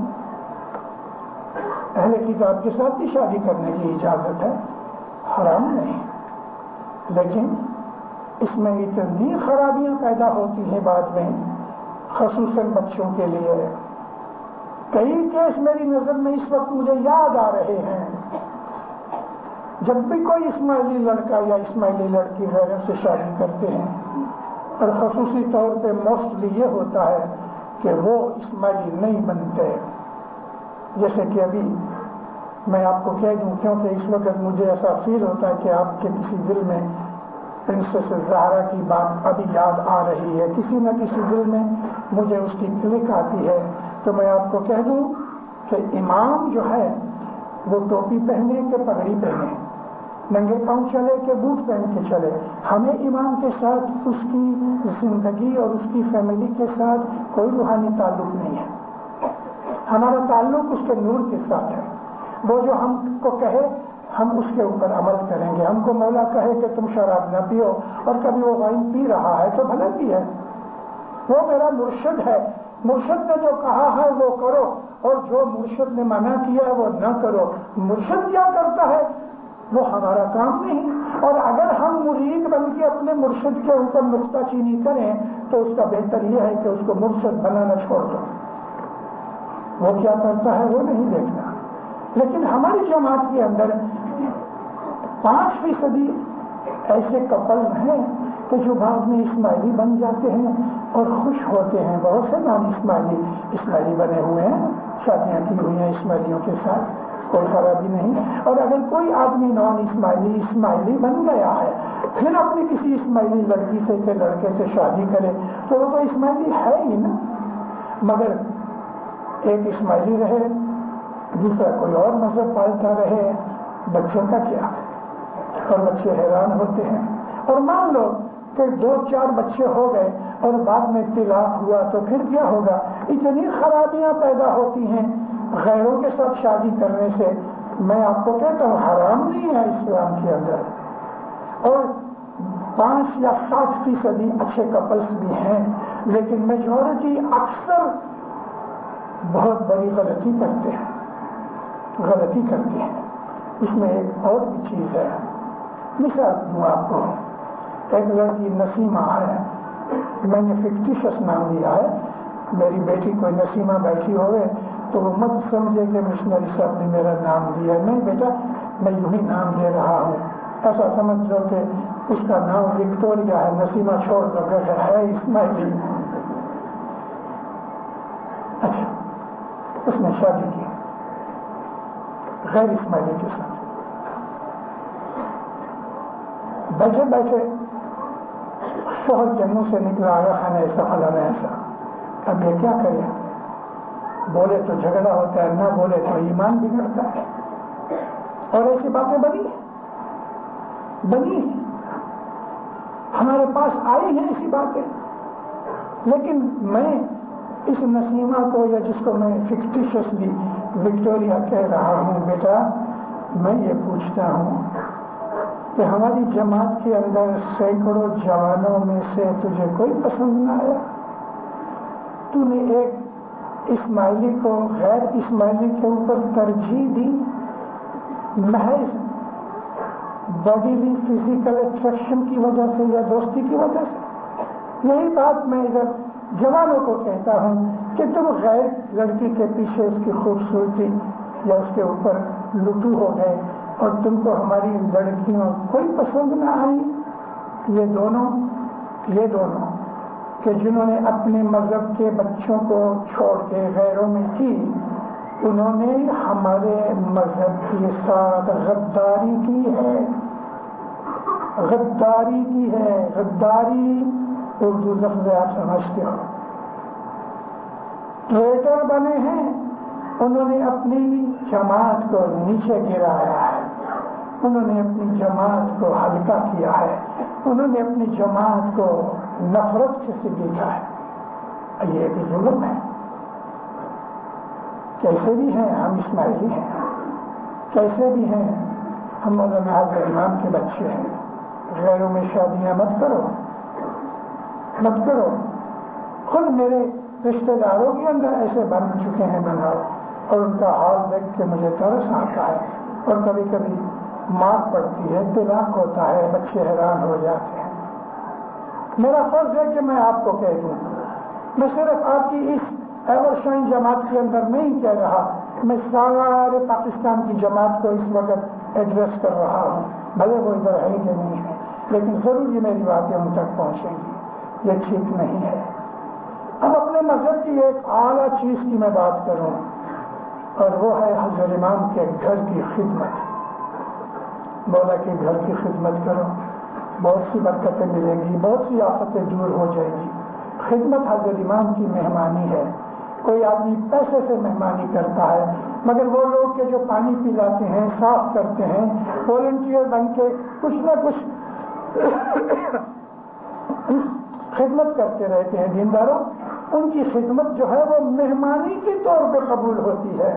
اہل کتاب کے ساتھ بھی شادی کرنے کی اجازت ہے، حرام نہیں. لیکن اس میں اتنی خرابیاں پیدا ہوتی ہیں بعد میں، خصوصاً بچوں کے لیے. کئی کیس میری نظر میں اس وقت مجھے یاد آ رہے ہیں. جب بھی کوئی اسماعیلی لڑکا یا اسماعیلی لڑکی غیروں سے شادی کرتے ہیں، اور خصوصی طور پہ موسٹلی یہ ہوتا ہے کہ وہ اسماعیلی نہیں بنتے. جیسے کہ ابھی میں آپ کو کہہ دوں، کیونکہ اس وقت مجھے ایسا فیل ہوتا ہے کہ آپ کے کسی دل میں پرنسس زہرا کی بات ابھی یاد آ رہی ہے، کسی نہ کسی دل میں مجھے اس کی کلک آتی ہے. تو میں آپ کو کہہ دوں کہ امام جو ہے وہ ٹوپی پہنے کہ پگڑی پہنے، ننگے پاؤں چلے کہ بوٹ پہن کے چلے، ہمیں امام کے ساتھ اس کی زندگی اور اس کی فیملی کے ساتھ کوئی روحانی تعلق نہیں ہے. ہمارا تعلق اس کے نور کے ساتھ ہے. وہ جو ہم کو کہے ہم اس کے اوپر عمل کریں گے. ہم کو مولا کہے کہ تم شراب نہ پیو اور کبھی وہ وائن پی رہا ہے تو بھلے بھی ہے، وہ میرا مرشد ہے. مرشد نے جو کہا ہے وہ کرو، اور جو مرشد نے منع کیا ہے وہ نہ کرو. مرشد کیا کرتا ہے وہ ہمارا کام نہیں. اور اگر ہم مرید بن کے اپنے مرشد کے اوپر نکتہ چینی کریں تو اس کا بہتر یہ ہے کہ اس کو مرشد بنانا چھوڑ دو. وہ کیا کرتا ہے وہ نہیں دیکھنا. لیکن ہماری جماعت کے اندر 5% ایسے کپل ہیں کہ جو بعد میں اسماعیلی بن جاتے ہیں اور خوش ہوتے ہیں. بہت سے نان اسماعیلی بنے ہوئے ہیں، شادیاں کی ہوئی ہیں اسماعیلیوں کے ساتھ، کوئی خرابی نہیں. اور اگر کوئی آدمی نان اسماعیلی بن گیا ہے پھر اپنی کسی اسماعیلی لڑکی سے کہ لڑکے سے شادی کرے تو وہ تو اسماعیلی ہے ہی نا، مگر ایک اسماعیلی رہے دوسرا کوئی اور مذہب پالتا رہے، بچوں کا کیا؟ اور بچے حیران ہوتے ہیں۔ اور مان لو کہ 2-4 بچے ہو گئے اور بعد میں طلاق ہوا تو پھر کیا ہوگا؟ اتنی خرابیاں پیدا ہوتی ہیں غیروں کے ساتھ شادی کرنے سے۔ میں آپ کو کہتا ہوں حرام نہیں ہے اسلام کے اندر، اور 5 یا 7% اچھے کپلس بھی ہیں، لیکن میجورٹی اکثر بہت بڑی غلطی کرتے ہیں۔ اس میں ایک اور بھی چیز ہے، مثال دوں آپ کو۔ ایک لڑکی نسیمہ ہے، میں نے فکٹیشس نام لیا ہے، میری بیٹی کوئی نسیمہ بیٹھی ہوئے تو وہ مت سمجھے کہ مشنری صاحب نے میرا نام دیا ہے، نہیں بیٹا میں یوں ہی نام دے رہا ہوں، ایسا سمجھ لو کہ اس کا نام وکٹوریا ہے، نسیمہ چھوڑ دو کہ ہے اسماعیلی۔ اچھا، اس نے شادی کی غیر اسماعیلی کے ساتھ، بیٹھے بیٹھے شوہر کے منہ سے نکلا آیا ہے ایسا فلانا ایسا، اب یہ کیا کرے؟ بولے تو جھگڑا ہوتا ہے، نہ بولے تو ایمان بگڑتا ہے، اور ایسی باتیں بنی ہمارے پاس آئی ہیں ایسی باتیں۔ لیکن میں اس نسیمہ کو، یا جس کو میں فکٹیشسلی وکٹوریا کہہ رہا ہوں، بیٹا میں یہ پوچھتا ہوں کہ ہماری جماعت کے اندر سینکڑوں جوانوں میں سے تجھے کوئی پسند نہ آیا؟ تو نے ایک اسماعیلی کو غیر اسماعیلی کے اوپر ترجیح دی محض باڈیلی فزیکل اٹریکشن کی وجہ سے یا دوستی کی وجہ سے۔ یہی بات میں ادھر جوانوں کو کہتا ہوں کہ تم غیر لڑکی کے پیچھے اس کی خوبصورتی یا اس کے اوپر لٹو ہو گئے اور تم کو ہماری لڑکیوں کوئی پسند نہ آئی۔ یہ دونوں کہ جنہوں نے اپنے مذہب کے بچوں کو چھوڑ کے غیروں میں کی، انہوں نے ہمارے مذہب کے ساتھ غداری کی ہے۔ غداری اردو لفظ آپ سمجھتے ہو، ٹریٹر بنے ہیں۔ انہوں نے اپنی جماعت کو نیچے گرایا ہے، انہوں نے اپنی جماعت کو ہلکا کیا ہے، انہوں نے اپنی جماعت کو نفرت سے دیکھا ہے۔ یہ بھی ظلم ہے۔ کیسے بھی ہیں ہم اسماعیلی ہیں، کیسے بھی ہیں ہم مولانا حضرت امام کے بچے ہیں۔ غیروں میں شادیاں مت کرو۔ خود میرے رشتہ داروں کے اندر ایسے بن چکے ہیں بناؤ، اور ان کا حال دیکھ کے مجھے ترس آتا ہے، اور کبھی کبھی مار پڑتی ہے، طلاق ہوتا ہے، بچے حیران ہو جاتے ہیں۔ میرا فرض ہے کہ میں آپ کو کہہ دوں، میں صرف آپ کی اس ایور شائن جماعت کے اندر نہیں کہہ رہا، میں سارے پاکستان کی جماعت کو اس وقت ایڈریس کر رہا ہوں، بھلے وہ ادھر ہے کہ نہیں ہے، لیکن ضرور یہ میری باتیں ان تک پہنچیں گی۔ یہ ٹھیک نہیں ہے۔ اب اپنے مذہب کی ایک اعلیٰ چیز کی میں بات کروں، اور وہ ہے حضرت امام کے گھر کی خدمت۔ مولا کے گھر کی خدمت کرو، بہت سی برکتیں ملیں گی، بہت سی آفتیں دور ہو جائیں گی۔ خدمت حضرت امام کی مہمانی ہے۔ کوئی آدمی پیسے سے مہمانی کرتا ہے، مگر وہ لوگ کے جو پانی پلاتے ہیں، صاف کرتے ہیں، والنٹیئر بن کے کچھ نہ کچھ خدمت کرتے رہتے ہیں دینداروں، ان کی خدمت جو ہے وہ مہمانی کے طور پہ قبول ہوتی ہے۔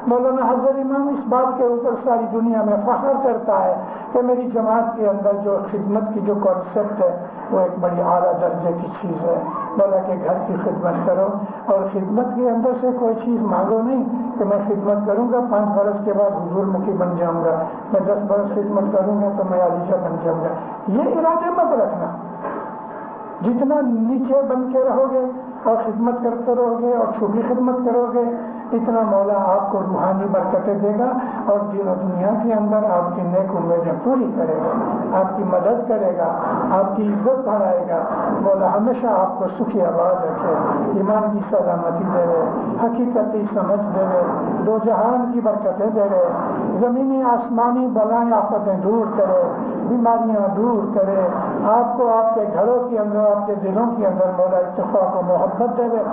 مولانا حضرت امام اس بات کے اوپر ساری دنیا میں فخر کرتا ہے کہ میری جماعت کے اندر جو خدمت کی جو کانسیپٹ ہے وہ ایک بڑی اعلیٰ درجے کی چیز ہے۔ مولا کے گھر کی خدمت کرو، اور خدمت کے اندر سے کوئی چیز مانگو نہیں کہ میں خدمت کروں گا 5 برس کے بعد حضور مکی بن جاؤں گا، میں 10 برس خدمت کروں گا تو میں علیشہ بن جاؤں گا۔ یہ ارادے مت رکھنا۔ جتنا نیچے بن کے رہو گے اور خدمت کرتے رہو گے اور چھوٹی خدمت کرو گے، اتنا مولا آپ کو روحانی برکتیں دے گا اور دین و دنیا کے اندر آپ کی نیک امیدیں پوری کرے گا، آپ کی مدد کرے گا، آپ کی عزت بڑھائے گا۔ مولا ہمیشہ آپ کو سکھی آباد رکھے، ایمان کی سلامتی دے رہے، حقیقت کی سمجھ دے رہے، دو جہان کی برکتیں دے رہے، زمینی آسمانی بلائیں آفتیں دور کرے، بیماریاں دور کرے، آپ کو آپ کے گھروں کے اندر، آپ کے دلوں کے اندر مولا اتفاق و محبت دے رہے،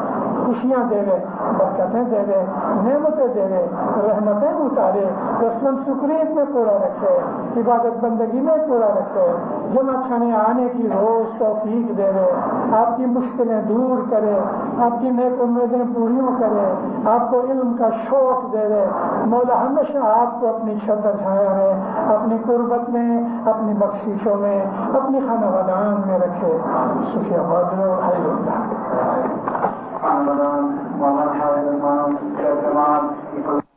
خوشیاں دے رہے، برکتیں دے رہے، نعمتیں دے رہے، رحمتیں اتارے، رسم شکریت میں پورا رکھے، عبادت بندگی میں پورا رکھے، جمع کھانے آنے کی روز توفیق دے رہے، آپ کی مشکلیں دور کرے، آپ کی نیک امیدیں پوریوں کرے، آپ کو علم کا شوق دے رہے، مولا ہمیشہ آپ کو اپنی چھتر چھایا میں، اپنی قربت میں، اپنی بخششوں میں، اپنی خانہ بدان میں رکھے۔ سکھیا بادل اللہ